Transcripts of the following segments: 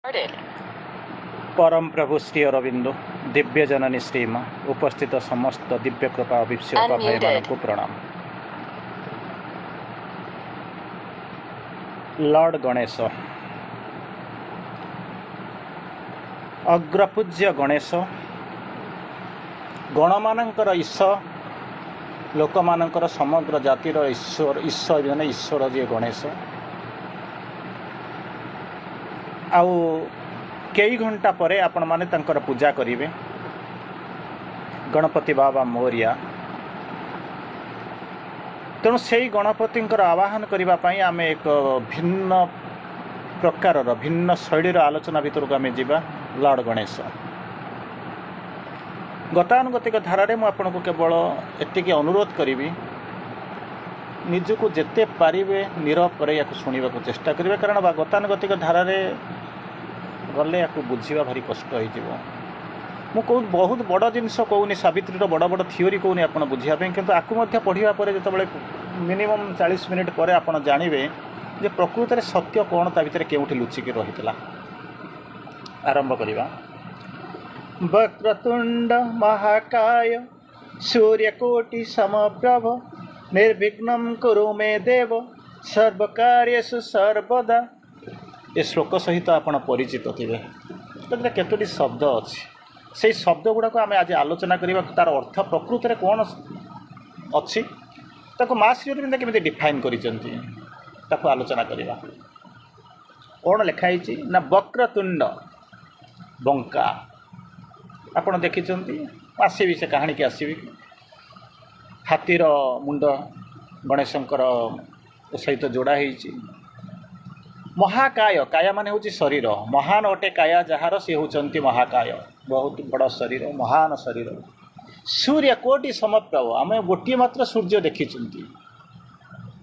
Started. परम प्रभु श्री अरविंदो दिव्य जननी श्रीमा उपस्थित समस्त दिव्य कृपा अभिषेक भाई मान को प्रणाम। लॉर्ड गणेश अग्रपूज्य गणेश गणमानंकर ईश्वर लोकमानंकर समग्र जातिर ईश्वर ईश्वर जने ईश्वर जी गणेश आउ कई घंटा पर आपण माने तंकर पूजा करिवे गणपति बाबा मोरिया तेणु से गणपति आवाहन करने आम एक भिन्न प्रकार भिन्न शैलीर आलोचना भितर को आम जा लॉर्ड गणेश गतानुगतिक धारे मुझे केवल एति अनुरोध करी निजक जिते पारे नीरव पर या शुणा चेष्टा करेंगे कारण गतानुगतिक धारे गले या बुझा भारी कष्ट हो कहूँ बहुत बड़ जिनस कहूनी सावित्री बड़ बड़ थियोरी कहूनी आप बुझापी किंतु आपको पढ़ा पर जो मिनिमम 40 मिनिट पर आप जानवे जे प्रकृत में सत्य कौन ता भीतर केउठी लुचिकी रही आरंभ करवा। वक्रतुंड महाकाय सूर्यकोटि समप्रभ निर्विघ्नं कुरु मे देव सर्वकार्येषु सर्वदा। ये श्लोक सहित आपड़ परिचित थे केतोटी शब्द अच्छी से शब्द गुड़ाक आम आज आलोचना करवा तार अर्थ प्रकृत में कौन अच्छी माँ श्री अरविंद केमी डिफाइन कर आलोचना करवा। कौन लिखाई ना वक्रतुंड बंका आपड़ देखी आसबि से कहानी की आसबि हाथीर मुंड गणेशंकर सहित जोड़ा होती महाकाय काया माने हूँ शरीर महान अटे काया जार सी होती महाकाय बहुत बड़ शरीर महान शरीर सूर्य कोटि समप्रभ आम गोटे मात्र सूर्य देखी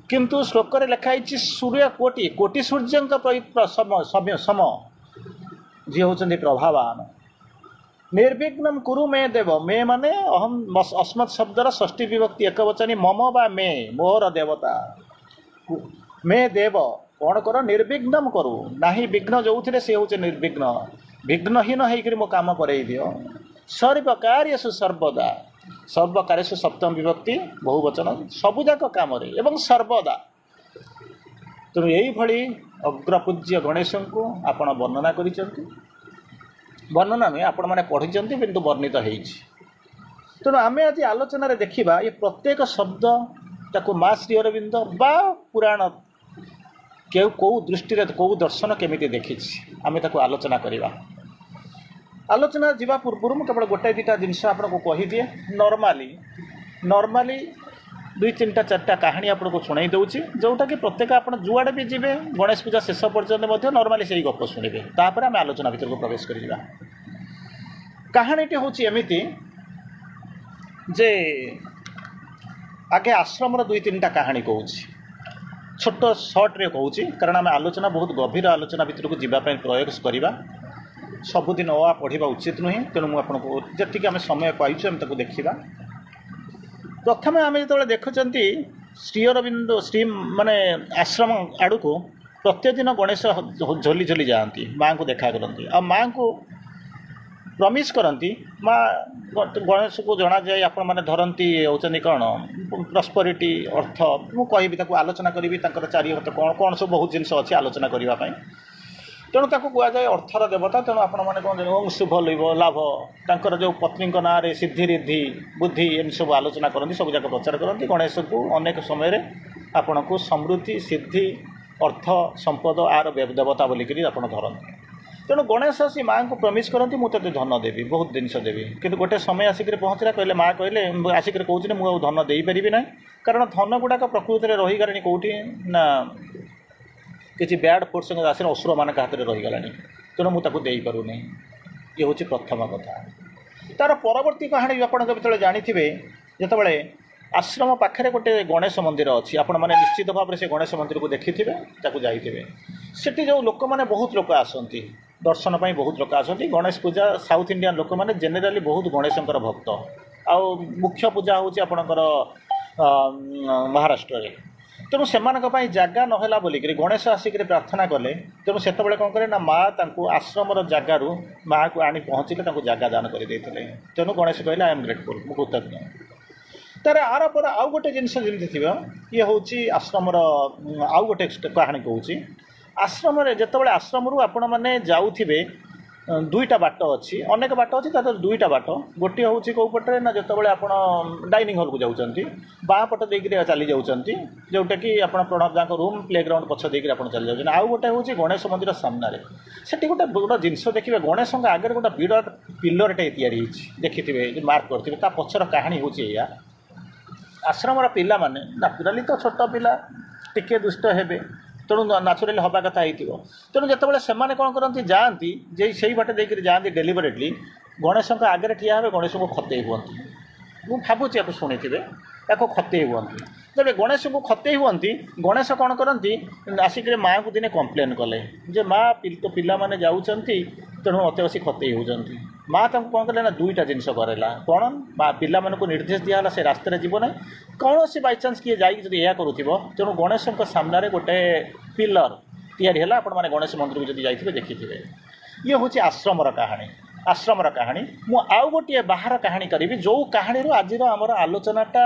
किंतु श्लोक लिखाई सूर्य कोटि कोटि सूर्य सम जी होती प्रभावान निर्विघ्नं कुरु मे देव मे माने अहम अस्मत् शब्दर षष्ठी विभक्ति एक वचनी मम बा मे मोहर देवता मे देव कौन कर निर्विघ्नं करू ना विघ्न जो थे सी हूँ निर्विघ्न विघ्नहीन होकर मो काम करई दियो सर्वकार्येषु सर्वदा सर्वकार्येषु सप्तम विभक्ति बहुवचन सबुजाक काम एवं सर्वदा। तेणु यही अग्रपूज्य गणेश को आपण वर्णना कर वर्णना नुहे आपण मैंने पढ़ी किंतु वर्णित होती। तेणु आम आज आलोचन देखा ये प्रत्येक शब्द ताको माँ श्री अरविंद बा पुराण कौ दृष्टि कौ दर्शन केमी देखी आम ताको आलोचना करवा। आलोचना जीवा पूर्व मुझे केवल गोटाए दुटा जिनस आपको कहीदिए नॉर्मली 2-3टा 4टा कहानी आपको शुणाई दूसरी जोटा कि प्रत्येक आप जुआड़े भी जी गणेश पूजा शेष पर्यंत नॉर्मली से गप शुणे तापर आम आलोचना भर को प्रवेश कर कहानीटी हूँ एमती जे आगे आश्रम 2-3टा कहानी कहूँ छोट सर्ट्रे कहूँ कारण आम आलोचना बहुत गभीर आलोचना भर को जीवाई प्रयास करवा सबुदिन पढ़ा उचित नुहे तेणु मुझे जी आम समय पाइछुम देखा। प्रथम आम जो देखुंट श्री अरविंद श्री माने आश्रम आड़ को प्रत्येक दिन गणेश झोली झोली जाती माँ को देखा करती आ माँ को प्रमिश करती माँ गणेश को जना जाए आप मैंने धरती होती कौन प्रस्परिटी अर्थ मुझे कही आलोचना करी चारि अर्थ कौन कौन सब बहुत जिन अच्छी आलोचना करने तेणु ताको कहुए अर्थर देवता तेणु आपण मैंने कौन ओम शुभ लाभ तर जो पत्नी ना सिद्धि रिद्धि बुद्धि एम सब आलोचना करती सब जाक प्रचार करती गणेश को अनेक समय आपण को समृद्धि सिद्धि अर्थ संपद आर देवता बोलिक आप धरती। तेणु गणेश आसी माँ को प्रमिश करती मुझे धन देवी बहुत जिनस देवी किंतु गोटे समय आसिक पहुँचला कहले माँ कहले आसिक कहते मुझे धन दे पारि ना कारण धन गुड़ाक प्रकृति में रहीगला कौटी ना किसी बैड फोर्स आस असुर मान हाथ में रहीगला तेणु मुझे पारूनी ये हूँ प्रथम कथा। तार परवर्ती कहानी आप जो जानी जिते आश्रम पाखे गोटे गणेश मंदिर अच्छी आपण मैंने निश्चित भाव में से गणेश मंदिर को देखी जाइए सेठी जो लोक मैंने बहुत लोक आसती दर्शन पर बहुत लोक आसती गणेश पूजा साउथ इंडियन लोक मैंने जेनेराली बहुत गणेशंकर भक्त आ मुख्य पूजा हूँ आपणकर महाराष्ट्र तेणु से जगह नहला बोलिक गणेश आसिक प्रार्थना कले तेणु से कौन करें ना माँ आश्रम जगार माँ को आनी पहुँचले जगह दान करदे तेणु गणेश कहले आई एम ग्रेटफुल मुझे कृतज्ञ तार आर पर आउ गोटे जिनस जमी थी ये हूँ आश्रम आउ गोटे कहानी कहूँ आश्रम जिते आश्रम रू आपण मैंने जाऊे दुईटा बाट अच्छी अनेक बाट अच्छी तर दुईटा बाट गोटे हूँ कौ पटे ना जिते आप डाइनिंग हल को जाऊँच बाँ पट देकर चली जाऊँच जोटा कि आप प्रणव दाक रूम प्ले ग्राउंड पछ देकर आप चली जाऊँ आउ गोटे हूँ गणेश मंदिर सामने से गोटे गोटे जिनस देखिए गणेश आगे गोटे विड़ पिलरटे या देखिए मार्क करेंगे पचर कहानी हूँ या आश्रम पिला माने नाचुराली तो छोट पिला टिके दुष्ट हेबे तेणु नाचुराली हवा कथा हो तेणु जिते से कौन करती जाती जे से बाटे देकर जाती डेलीबरेटली गणेश आगे ठिया हे गणेश को खते हूँ मुझे भावुँ या शुणी या खते हूँ जब गणेश को खते हूँ गणेश कौन करती आसिक माँ को दिने कम्प्लेन कले जे माँ तो पिला माने जाऊँगी तेणु मत बस खते होती माँ कौन कले ना दुईटा जिनस करेला कौन पिला को निर्देश दिहला से रास्तार जीव ना कौन से बाईचान्स किए जाकि यह करूँ तेणु गणेश सामने गोटे पिलर या आप गणेश मंदिर को जब जाइए देखिए ये हूँ आश्रमर कहानी आश्रमर कहानी मु आउ गोटे बाहर कहानी करी जो कहानी आज आमर आलोचनाटा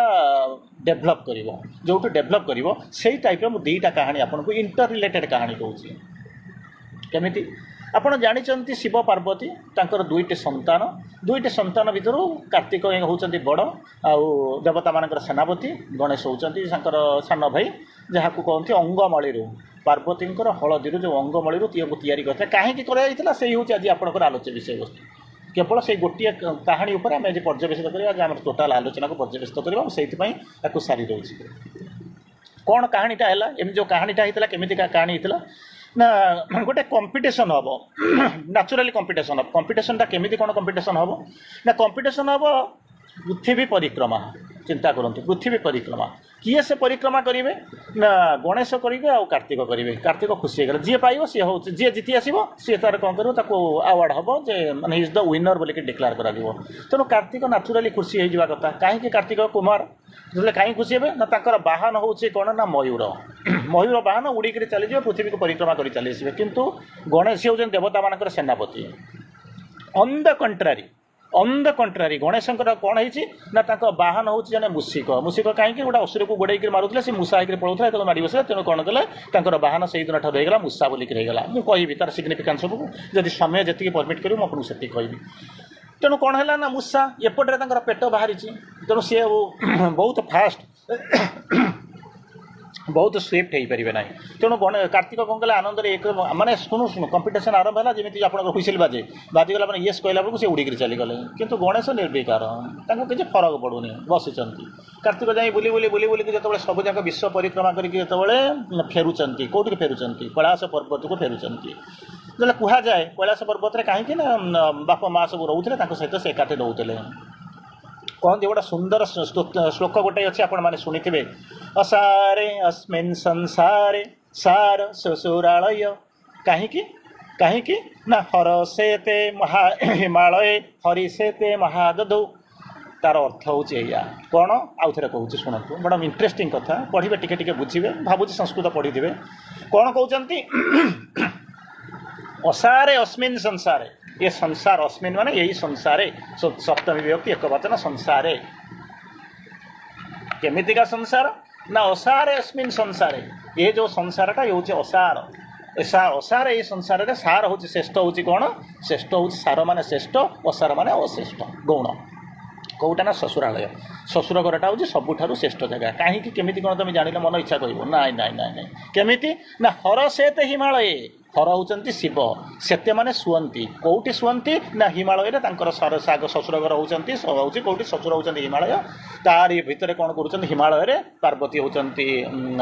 डेभलप कर जो डेभलप कर से टाइप दुईटा कहानी आपको इंटर रिलेटेड कहानी कहूँ केमिति आपण जानी शिव पार्वती तांकर दुईटी संतान भितर कार्तिक होती बड़ आउ देवता मान सेनापति गणेश होती सान भाई जहाँ को कहते अंगमली पार्वती हलदी जो अंगमली या करता कहीं कराइला से हूँ आज आपंकर आलोच्य विषय वस्तु केवल से गोटे कहानी उपर आम पर्यवेसित करें टोटाल आलोचना को पर्यवेसित करवा से सारी रोचे कौन कहानीटा है एम जो कहानीटा होता केमी कहानी होता ना गोटे कंपटीशन हम नाचुराली कंपटीशनटा केमी कौन कंपटीशन हम ना कंपटीशन हम पृथ्वी परिक्रमा चिंता करूँ पृथ्वी परिक्रमा किए से परिक्रमा करेंगे ना गणेश करेंगे आ कार्तिक करेंगे कार्तिक खुशी होगा जी पाइब सी हूँ जी जीति आसो सी तार कौन कर आवार्ड हम जे मैंने इज द विनर बोलिक डिक्लेयर कर तेणु कार्तिक नाचुराली खुशी होगा कथा कहीं कार्तिक कुमार जो कहीं खुशी हे ना ताकर बाहन हूँ कौन ना मयूर मयूर बाहन उड़ीक चली जाए पृथ्वी को परिक्रमा कर चली आसवे किंतु गणेश हूँ देवता मान सेनापति ऑन द कंट्रारी गणेश कौन है बाहन हूँ जन मूषिक कहीं गोटे असुर को गोड़े मारूले से मूषा होकर पड़ूला तो माड़ बसला तेणु कौन कले बाहन से दिन ठार होगा मूषा बोलिक रहीगला मुझे कहि तार सिग्निफिकेंस सबको जब समय जी परमिट करी मुझे से कहि तेणु कौन है ना मूषा एपटे पेट बाहरी तेणु सी बहुत फास्ट बहुत स्विफ्ट हो पारे ना तेणु कार्तिक कौन कले आनंद एक माने शुणु कंपटीशन आरंभ है जमी आप हुइसिल बाजिगला मैंने येस कहला बेलू सी उड़ीक चलीगले किंतु गणेश निर्विकार किसी फरक पड़ूनी बसी कार्तिक जाए बुली बुली बुली बुली जो सब जाक विश्व परिक्रमा करके फेरुंट कौटिक फेरुंट कैलाश पर्वत को फेरुंट जो कहुए कैलाश पर्वत में कहीं बाप माँ सब रोते सहित से एकाठी रोते कहते गोटे सुंदर श्लोक गोटे अच्छे आपण मैंने शुणी असारे अस्मिन् संसारे सार ससुरालय कहीं ना हर सेते महा हिमालय हरि सेते महादधौ तार अर्थ हूँ या कौन आउ थे कहूँ शुणु बड़ा इंटरेस्टिंग कथा पढ़े टिके बुझे भावुँ संस्कृत पढ़ी थे कौन कहते असारे अस्मिन् संसारे ये संसार अस्मिन् माने यही संसारे सप्तमी विभक्ति एक वचन संसारे केमितिका संसार ना असारे अस्मिन् संसारे ये जो संसारटा ये हूँ असार असार ये संसार रे सार हूँ श्रेष्ठ हूँ कौन श्रेष्ठ हूँ सार माने श्रेष्ठ असार माने अश्रेष्ठ गौण कौटा ना ससुरालय ससुर घरटा हूँ सबुठार श्रेष्ठ जगह कहीं केमी कौन तुम जान मन इच्छा कह नाई नाई नाई नाई केमी ना हर सेत हिमालय हर होती शिव सेते माने शुअंती कौटी शुअंती ना हिमालय साग ससुर घर होती हूँ कौटी ससुर होती हिमालय तारी भितर कौन कर हिमालय पार्वती होती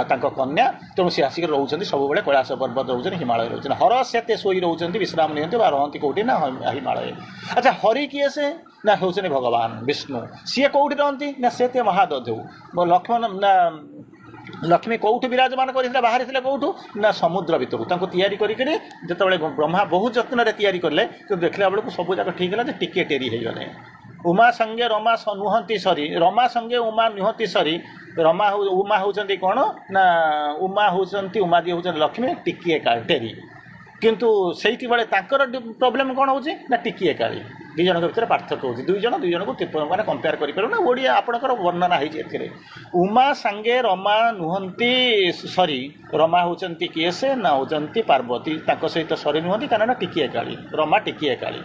कन्या तेणु सी आसिक रोचे सब बड़े कैलाश पर्वत रोचे हिमालय रोचे हर सेते शोई रोचे विश्राम नियंती रहती कौटी ना हिमालय अच्छा हरि किए से ना होचनी भगवान विष्णु सी कौटी रहती ना सेते महादधौ लक्ष्मण ना लक्ष्मी कौटू विराजमान कर बाहरी कौटू ना समुद्र भितर तैयारी करते ब्रह्मा बहुत जत्न तैयारी कले तो देखला बेलू सब जाक ठीक है टिके टेरी हो गले उमा संगे रमा नुहति सरी रमा संगे उमा नुहति सरी उमा होउछन्ति कोन ना उमा होउछन्ति उमादी होउछन्ति लक्ष्मी टिकिए काली टेरी किंतु सेठी बेले तांकर प्रॉब्लम कोन होउछि ना टिकिए काली दुई जन भितर पार्थक्य होउछि दुई जन को माने कंपेयर करि परु ना ओडिया आपनकर वर्णना हेछि एथिरे उमा संगे रमा नुहंती सॉरी रमा होउछन्ति किए से ना होउछन्ति पार्वती तांको सहित सरी नुहंती कारण टिकिए काली रमा टिकिए काली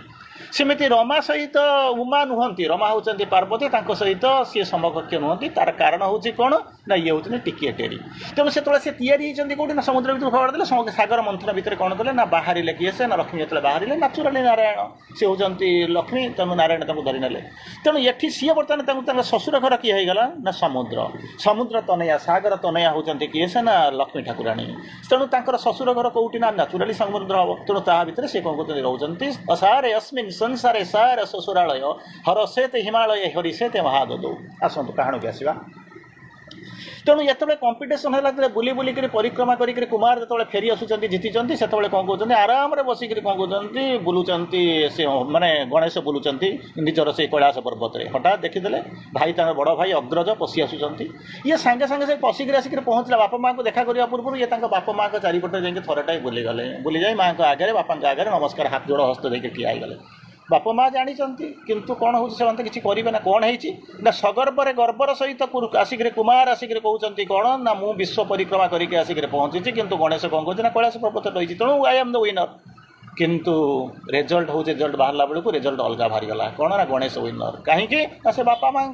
सेमिति रमा सहित उमा नुहंती रमा होउछन्ति पार्वती तांको सहित सी समकक्ष नुहंती तार कारण होउछि कोन ना ये होउछन्ति टिकिए टेरी तेणु से तोळे से तयारी हेछन्ति कोठी ना समुद्र भितर खबर देले सागर मंथन भितर कोन कले ना बाहरिले किए से ना लक्ष्मी जतले बाहरिले नाचुराली नारायण से होउछन्ति लक्ष्मी तेणु नारायण तांको धरि नेले तेणु एठी सी बर्तमान तांको तांको ससुर घर किए हेगला ना समुद्र तनया सागर तनया होउछन्ति किए से ना लक्ष्मी ठाकुराणी तेणु तांकर ससुर घर कोठी ना नाचुराली समुद्र हबो तेणु ता भितर से कोन कोते रहउछन्ति असारे अस्मिन् संसारे सार ससुरालय हरसेते हिमालय हरिसेते महाददौ आसंतु कहाणी के आसीबा तेणु ये कंपिटिशन है बुली बुली परिक्रमा करी कुमार जो फेरी आसुँच जीति से कौन कहते आराम बसिक कौन कहते बुलूं से माने गणेश बुलूं निजर से कैलाश पर्वत में हठात देखीदे भाई बड़ भाई अग्रज पशि आसुँच ये सांगे सांगे से पशिक आसिक पहुँचला बापा माँ को देखा करने पूर्व ये बापा माँ को चारिपटे जाए थरटाई बुलीगले बुली जाए माँ को आगे बापा आगे नमस्कार हाथ जोड़ हस्त देकर ठिया गले बापा माँ जानी किंतु कौन हो किसी करेंगे ना कौन है सगर्वर गर्वर सहित आसिक कुमार आसिक कहते कौन ना मु विश्व परिक्रमा करके आसिक पहुँची किंतु गणेश कौन कहते कैलाश पर्वत रही तेणु आई एम द विनर किंतु रिजल्ट हूँ रिजल्ट बाहर बेलू रिजल्ट अलग बाहरी गला कौन ना गणेश विनर कहीं से बापा माँ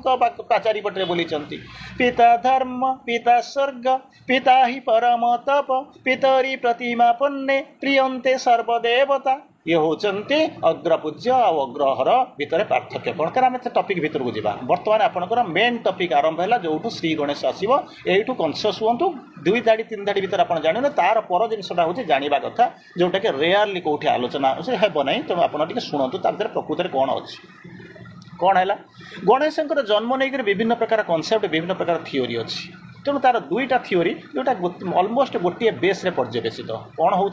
चारिपटे बोली पिता धर्म पिता स्वर्ग पिता ही परम तप पितरी प्रतिमा पन्ने प्रियंते सर्वदेवता ये होचंती अग्रपूज्य और अग्रहर भितर पार्थक्य कौन कारण टपिक भितर को जावा बर्तमान आपंकर मेन टपिक आरंभ है जो श्री गणेश आसो यू कनसीयस हूँ दुई धाड़ी तीन धाड़ी भितर आप जाने तार पर जिनसा हूँ जाना कथा जोटा कि रेयरली कौटी आलोचना से हेब ना तेणु आप शुणु भितर प्रकृत में कौन अच्छी कौन है गणेश जन्म नहीं विभिन्न प्रकार कनसेप्ट विभिन्न प्रकार थीओरी अच्छी तेणु तार दुईटा थीओरी जोटा अलमोस्ट गोटे बेस रे पर्यवेसित कौन हो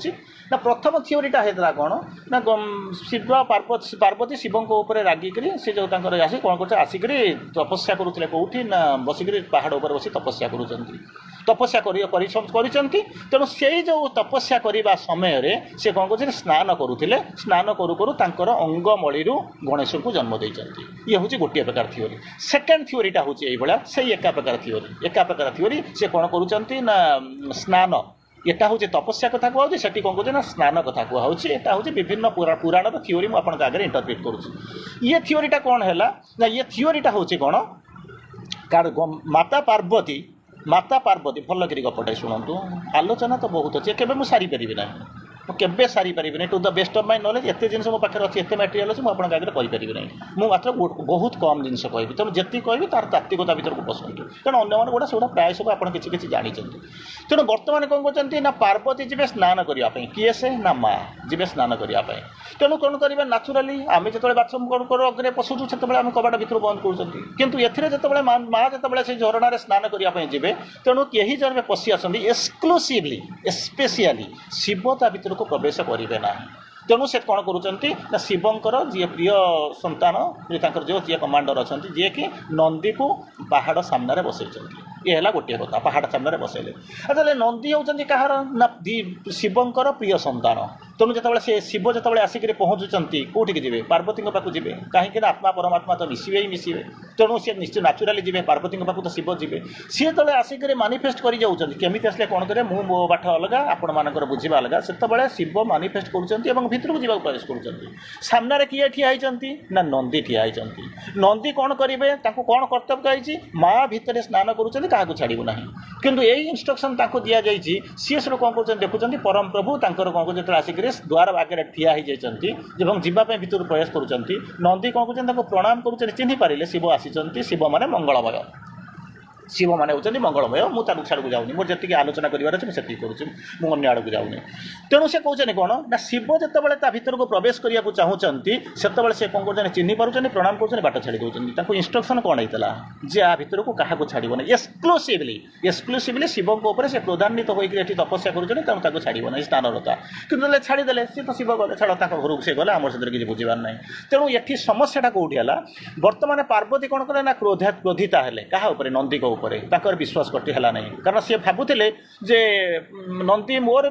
ना प्रथम थीओरीटा होता कौन ना शिव पार्वती शिव ऊपर रागिक से जो आसी कौन कर आसिक तपस्या करुले कौटी ना बसिक पहाड़ उपर बस तपस्या तपस्या तेणु से जो तपस्या करने समय से कौन कर स्नान करुले स्नान करू करू अंगमली गणेश को जन्म देते ये हूँ गोटे प्रकार थीओरी सेकेंड थीओरीटा हूँ ये से एका प्रकार थीओरी से कौन करुँच ना स्नान यहाँ हूँ तपस्या कथा कहूँ से कौन कहते स्नान कथा कहूँ यहाँ हूँ विभिन्न पुराण थीओरी मुझे आगे इंटरप्रेट करुँची ये थीओरीटा कौन है ना ये थीओरीटा हूँ कौन कारण माता पार्वती भल कर गपटे शुणु आलोचना तो बहुत अच्छे केवे मुझे सारी पारि ना केवे सारी पारि to the best of my knowledge एत जिन मो पाखे अच्छी एत मटेरियल अच्छी मुझे आगे कहींपारि ना मुझे मात्र बहुत कम जिन कहि तेणु जी कहि तार तात्विकता भर को पसंद कारण अन्य गुड़ा से प्राय सब आप किसी जानते तेणु बर्तमान कौन कहते ना पार्वती जी स्नान करने किए से ना माँ जी स्नान करने तेणु कौन करेंगे नाचुराली आम जो बाथरूम अग्रे पशुचु से कबाट भर बंद कर माँ जो से झरणार स्नान करने जी तेणु कहीं जन पशि आसती एक्सक्लूसिवली स्पेशली शिव ता भर को प्रवेश करेंगे ना तेणु से कौन कर शिवंकर जी प्रिय संतान जो जी कमांडर अच्छा जी कि नंदी को पहाड़ सामने बसई ये है गोटे कथा पहाड़ सामने बसैले अच्छा नंदी होती कहार ना शिवंकर प्रिय संतान तेणु जो से शिव जो आसिक पहुँचुंट कौटिक जी पार्वती पाक जी कहीं आत्मा परमात्मा तो मिसवे ही मिसवे तेणु सी निश्चय नाचुराली जी पार्वती पाक तो शिव जी सी जो आसिक मानिफेस्ट करमी आसले कौन करें मु मो बाट अलग आपण मानकर बुझा अलग से शिव मानिफेस्ट कर भितर को जावाक प्रयास कर किए ठिया ना नंदी ठिया नंदी कौन करेंगे कौन कर्तव्य माँ भितर स्नान कर छाड़ू ना किंतु यही इंस्ट्रक्शन दि जाए सी सब कौन कर देखुं परम प्रभु कौन कर आसिक द्वार आगे ठिया हो जावाई भितर प्रयास कर नंदी कौन कर प्रणाम कर चिन्ह पारे शिव आसी शिव माने मंगलमय शिव मैंने होती मंगलमय मुझे छाड़ को जाऊनी मोर जी आलोचना करार अच्छे मुझे करूँ अन्य आड़ को जाऊनी तेणु से कहते कौन ना शिव जो भीतर को प्रवेश करने को चाहूँगी से कौन कर चिन्ह पार्टी प्रणाम कर बाट छाड़ी दूसरी इंस्ट्रक्शन कौन होता जे आ भीतर को क्या छाड़ना एक्सक्लूसिवली शिव से क्रोधान्वित होकर तपस्या करूँ छाड़ब ना स्नानरता कि छाड़ीदे सी तो शिव गले छाड़ घर को सी गले आम सहित किसी बुझार ना तेणु ये समस्याटा कौटी है बर्तमान पार्वती कौन कले ना क्रोधिता है क्या नंदी ଉପରେ ତାଙ୍କର ବିଶ୍ୱାସ କଟି ହେଲା ନାହିଁ କାରଣ ସେ ଭାବୁଥିଲେ ଯେ ନନ୍ଦୀ ମୋର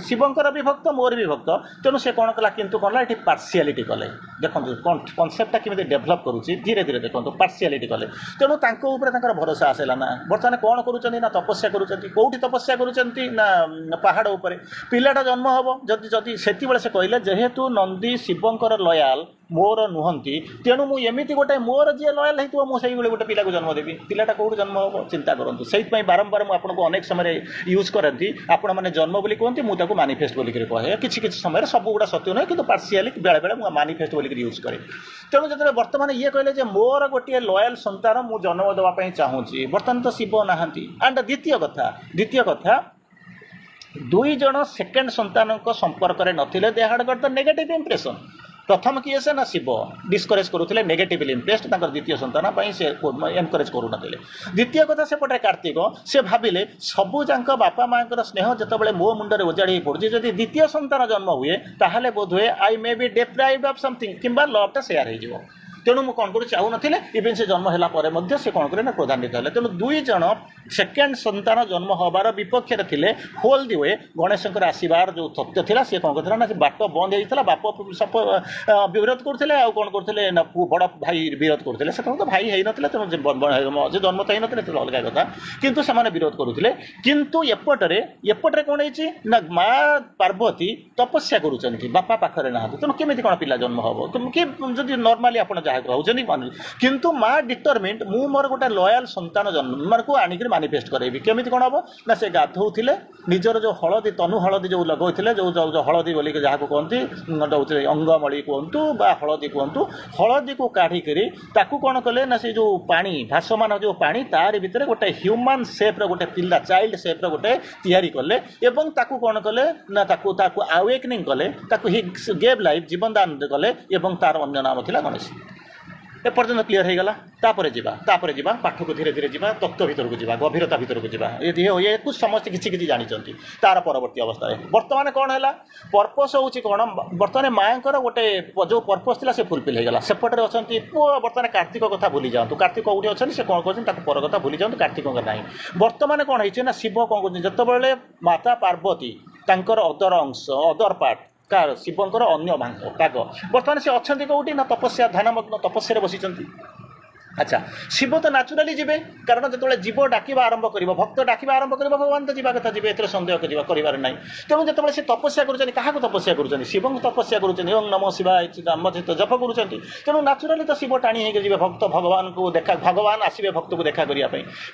ଶିବଙ୍କର ବି ଭକ୍ତ ମୋର ବି ଭକ୍ତ ତେଣୁ ସେ କ'ଣ କଲା କିନ୍ତୁ କ'ଣ ହେଲା ଏଠି ପାର୍ସିଆଲିଟି କଲେ ଦେଖନ୍ତୁ କନସେପ୍ଟଟା କେମିତି ଡେଭଲପ୍ କରୁଛି ଧୀରେ ଧୀରେ ଦେଖନ୍ତୁ ପାର୍ସିଆଲିଟି କଲେ ତେଣୁ ତାଙ୍କ ଉପରେ ତାଙ୍କର ଭରସା ଆସିଲା ନା ବର୍ତ୍ତମାନ କ'ଣ କରୁଛନ୍ତି ନା ତପସ୍ୟା କରୁଛନ୍ତି କେଉଁଠି ତପସ୍ୟା କରୁଛନ୍ତି ନା ପାହାଡ଼ ଉପରେ ପିଲାଟା ଜନ୍ମ ହେବ ଯଦି ଯଦି ସେତେବେଳେ ସେ କହିଲେ ଯେହେତୁ ନନ୍ଦୀ ଶିବଙ୍କର ଲୟାଲ ମୋର ନୁହନ୍ତି ତେଣୁ ମୁଁ ଏମିତି ଗୋଟେ ମୋର ଯିଏ ଲୟାଲ ହେଇଥିବ ମୁଁ ସେଇଭଳି ଗୋଟେ ପିଲାକୁ ଜନ୍ମ ଦେବି ପିଲାଟା କେଉଁଠୁ ଜନ୍ମ ହେବ ଚିନ୍ତା କରନ୍ତୁ ସେଇଥିପାଇଁ ବାରମ୍ବାର ମୁଁ ଆପଣଙ୍କୁ ଅନେକ ସମୟରେ ୟୁଜ୍ କରନ୍ତି ଆପଣମାନେ ଜନ୍ମ ବୋଲି କୁହନ୍ତି ମୁଁ ତାକୁ ମାନିଫେଷ୍ଟ ବୋଲିକରି କହେ କିଛି କିଛି ସମୟରେ ସବୁଗୁଡ଼ା ସତ୍ୟ ନୁହେଁ କିନ୍ତୁ ପାର୍ସିଆଲି ବେଳେବେଳେ ମୁଁ ମାନିଫେଷ୍ଟ ବୋଲିକରି ୟୁଜ୍ କରେ ତେଣୁ ଯେତେବେଳେ ବର୍ତ୍ତମାନ ଇଏ କହିଲେ ଯେ ମୋର ଗୋଟିଏ ଲୟାଲ ସନ୍ତାନ ମୁଁ ଜନ୍ମ ଦେବା ପାଇଁ ଚାହୁଁଛି ବର୍ତ୍ତମାନ ତ ଶିବ ନାହାନ୍ତି ଆଣ୍ଡ ଦ୍ୱିତୀୟ କଥା ଦୁଇ ଜଣ ସେକେଣ୍ଡ ସନ୍ତାନଙ୍କ ସମ୍ପର୍କରେ ନଥିଲେ ଦେ ହାଡ୍ ଗଟ୍ ଦ ନେଗେଟିଭ୍ ଇମ୍ପ୍ରେସନ୍ ପ୍ରଥମ କିଏ ସେ ନା ଶିବ ଡିସ୍କରେଜ୍ କରୁଥିଲେ ନେଗେଟିଭଲି ଇମ୍ପ୍ରେସ୍ଡ ତାଙ୍କର ଦ୍ୱିତୀୟ ସନ୍ତାନ ପାଇଁ ସେ ଏନକରେଜ୍ କରୁନଥିଲେ ଦ୍ୱିତୀୟ କଥା ସେପଟେ କାର୍ତ୍ତିକ ସେ ଭାବିଲେ ସବୁଯାଙ୍କ ବାପା ମାଆଙ୍କର ସ୍ନେହ ଯେତେବେଳେ ମୋ ମୁଣ୍ଡରେ ଓଜାଡ଼ି ହେଇ ପଡ଼ୁଛି ଯଦି ଦ୍ୱିତୀୟ ସନ୍ତାନ ଜନ୍ମ ହୁଏ ତାହେଲେ ବୋଧହୁଏ I may be deprived of something କିମ୍ବା ଲଭ୍ଟା ସେୟାର ହେଇଯିବ ତେଣୁ ମୁଁ କ'ଣ କରୁ ଚାହୁଁନଥିଲେ ଇଭେନ୍ ସେ ଜନ୍ମ ହେଲା ପରେ ମଧ୍ୟ ସେ କ'ଣ କରେ ନା କ୍ରୋଧାନ୍ୱିତ ହେଲେ ତେଣୁ ଦୁଇ ଜଣ ସେକେଣ୍ଡ ସନ୍ତାନ ଜନ୍ମ ହେବାର ବିପକ୍ଷରେ ଥିଲେ ହୋଲ୍ ଦି ୱେ ଗଣେଶଙ୍କର ଆସିବାର ଯେଉଁ ତଥ୍ୟ ଥିଲା ସେ କ'ଣ କରୁଥିଲା ନା ସେ ବାଟ ବନ୍ଦ ହେଇଥିଲା ବାପ ବିରୋଧ କରୁଥିଲେ ଆଉ କ'ଣ କରୁଥିଲେ ନା ବଡ଼ ଭାଇ ବିରୋଧ କରୁଥିଲେ ସେତେବେଳେ ତ ଭାଇ ହେଇନଥିଲେ ତେଣୁ ଯେ ଜନ୍ମ ତ ହେଇନଥିଲେ ସେତେବେଳେ ଅଲଗା କଥା କିନ୍ତୁ ସେମାନେ ବିରୋଧ କରୁଥିଲେ କିନ୍ତୁ ଏପଟରେ କ'ଣ ହେଇଛି ନା ମା ପାର୍ବତୀ ତପସ୍ୟା କରୁଛନ୍ତି ବାପା ପାଖରେ ନାହାନ୍ତି ତେଣୁ କେମିତି କ'ଣ ପିଲା ଜନ୍ମ ହେବ କି ଯଦି ନର୍ମାଲି ଆପଣ ରହୁଛନ୍ତି କିନ୍ତୁ ମା ଡିଟରମିନ୍ଡ ମୁଁ ମୋର ଗୋଟେ ଲୟାଲ ସନ୍ତାନ ଜନ୍ମକୁ ଆଣିକି ମାନିଫେଷ୍ଟ କରାଇବି କେମିତି କ'ଣ ହେବ ନା ସେ ଗାଧୋଉଥିଲେ ନିଜର ଯେଉଁ ହଳଦୀ ତନୁ ହଳଦୀ ଯେଉଁ ଲଗାଉଥିଲେ ଯେଉଁ ହଳଦୀ ବୋଲିକି ଯାହାକୁ କୁହନ୍ତି ଦେଉଥିଲେ ଅଙ୍ଗମଳି କୁହନ୍ତୁ ବା ହଳଦୀ କୁହନ୍ତୁ ହଳଦୀକୁ କାଢ଼ିକିରି ତାକୁ କ'ଣ କଲେ ନା ସେ ଯେଉଁ ପାଣି ଭାସମାନ ଯେଉଁ ପାଣି ତାରି ଭିତରେ ଗୋଟେ ହ୍ୟୁମାନ ସେପ୍ର ଗୋଟେ ପିଲା ଚାଇଲ୍ଡ ସେପ୍ର ଗୋଟେ ତିଆରି କଲେ ଏବଂ ତାକୁ କ'ଣ କଲେ ନା ତାକୁ ଆୱେକନିଂ କଲେ ତାକୁ ହି ଗେଭ୍ ଲାଇଫ୍ ଜୀବନ ଦାନ କଲେ ଏବଂ ତାର ଅନ୍ୟ ନାମ ଥିଲା ଗଣେଶ ଏପର୍ଯ୍ୟନ୍ତ କ୍ଲିୟର ହେଇଗଲା ତାପରେ ଯିବା ପାଠକୁ ଧୀରେ ଧୀରେ ଯିବା ତତ୍ତ୍ୱ ଭିତରକୁ ଯିବା ଗଭୀରତା ଭିତରକୁ ଯିବା ଏକୁ ସମସ୍ତେ କିଛି କିଛି ଜାଣିଛନ୍ତି ତାର ପରବର୍ତ୍ତୀ ଅବସ୍ଥାରେ ବର୍ତ୍ତମାନ କ'ଣ ହେଲା ପର୍ପସ୍ ହେଉଛି କ'ଣ ବର୍ତ୍ତମାନ ମାଆଙ୍କର ଗୋଟେ ଯେଉଁ ପର୍ପସ୍ ଥିଲା ସେ ଫୁଲଫିଲ୍ ହେଇଗଲା ସେପଟରେ ଅଛନ୍ତି ପୁଅ ବର୍ତ୍ତମାନ କାର୍ତ୍ତିକ କଥା ଭୁଲି ଯାଆନ୍ତୁ କାର୍ତ୍ତିକ କେଉଁଠି ଅଛନ୍ତି ସେ କ'ଣ କରୁଛନ୍ତି ତାକୁ ପର କଥା ଭୁଲି ଯାଆନ୍ତୁ କାର୍ତ୍ତିକଙ୍କ ନାହିଁ ବର୍ତ୍ତମାନ କ'ଣ ହେଇଛି ନା ଶିବ କ'ଣ କରୁଛନ୍ତି ଯେତେବେଳେ ମାତା ପାର୍ବତୀ ତାଙ୍କର ଅଦର ପାର୍ଟ ଶିବଙ୍କର ଅନ୍ୟ ଭାଗ ବର୍ତ୍ତମାନ ସେ ଅଛନ୍ତି କେଉଁଠି ନା ତପସ୍ୟା ଧ୍ୟାନମଗ୍ନ ତପସ୍ୟାରେ ବସିଛନ୍ତି আচ্ছা শিব তো ন্যাচুরালি যাবে কারণ যেতবে জীব ডাকিবা আরম্ভ করব ভক্ত ডাকিবা আরম্ভ করব ভগবান তো যা কথা যাবে এতে সন্দেহ করবার নাই তেমন যেতবে সে তপস্যা করছেন কাহাকে তপস্যা করছেন শিব তপস্যা করছেন এবং নম শিবায় চিদাম্বচিত জপ করছেন তেমন ন্যাচুরালি তো শিব টাণি হয়ে যাবে ভক্ত ভগবানকে দেখা ভগবান আসবে ভক্তকে দেখা করা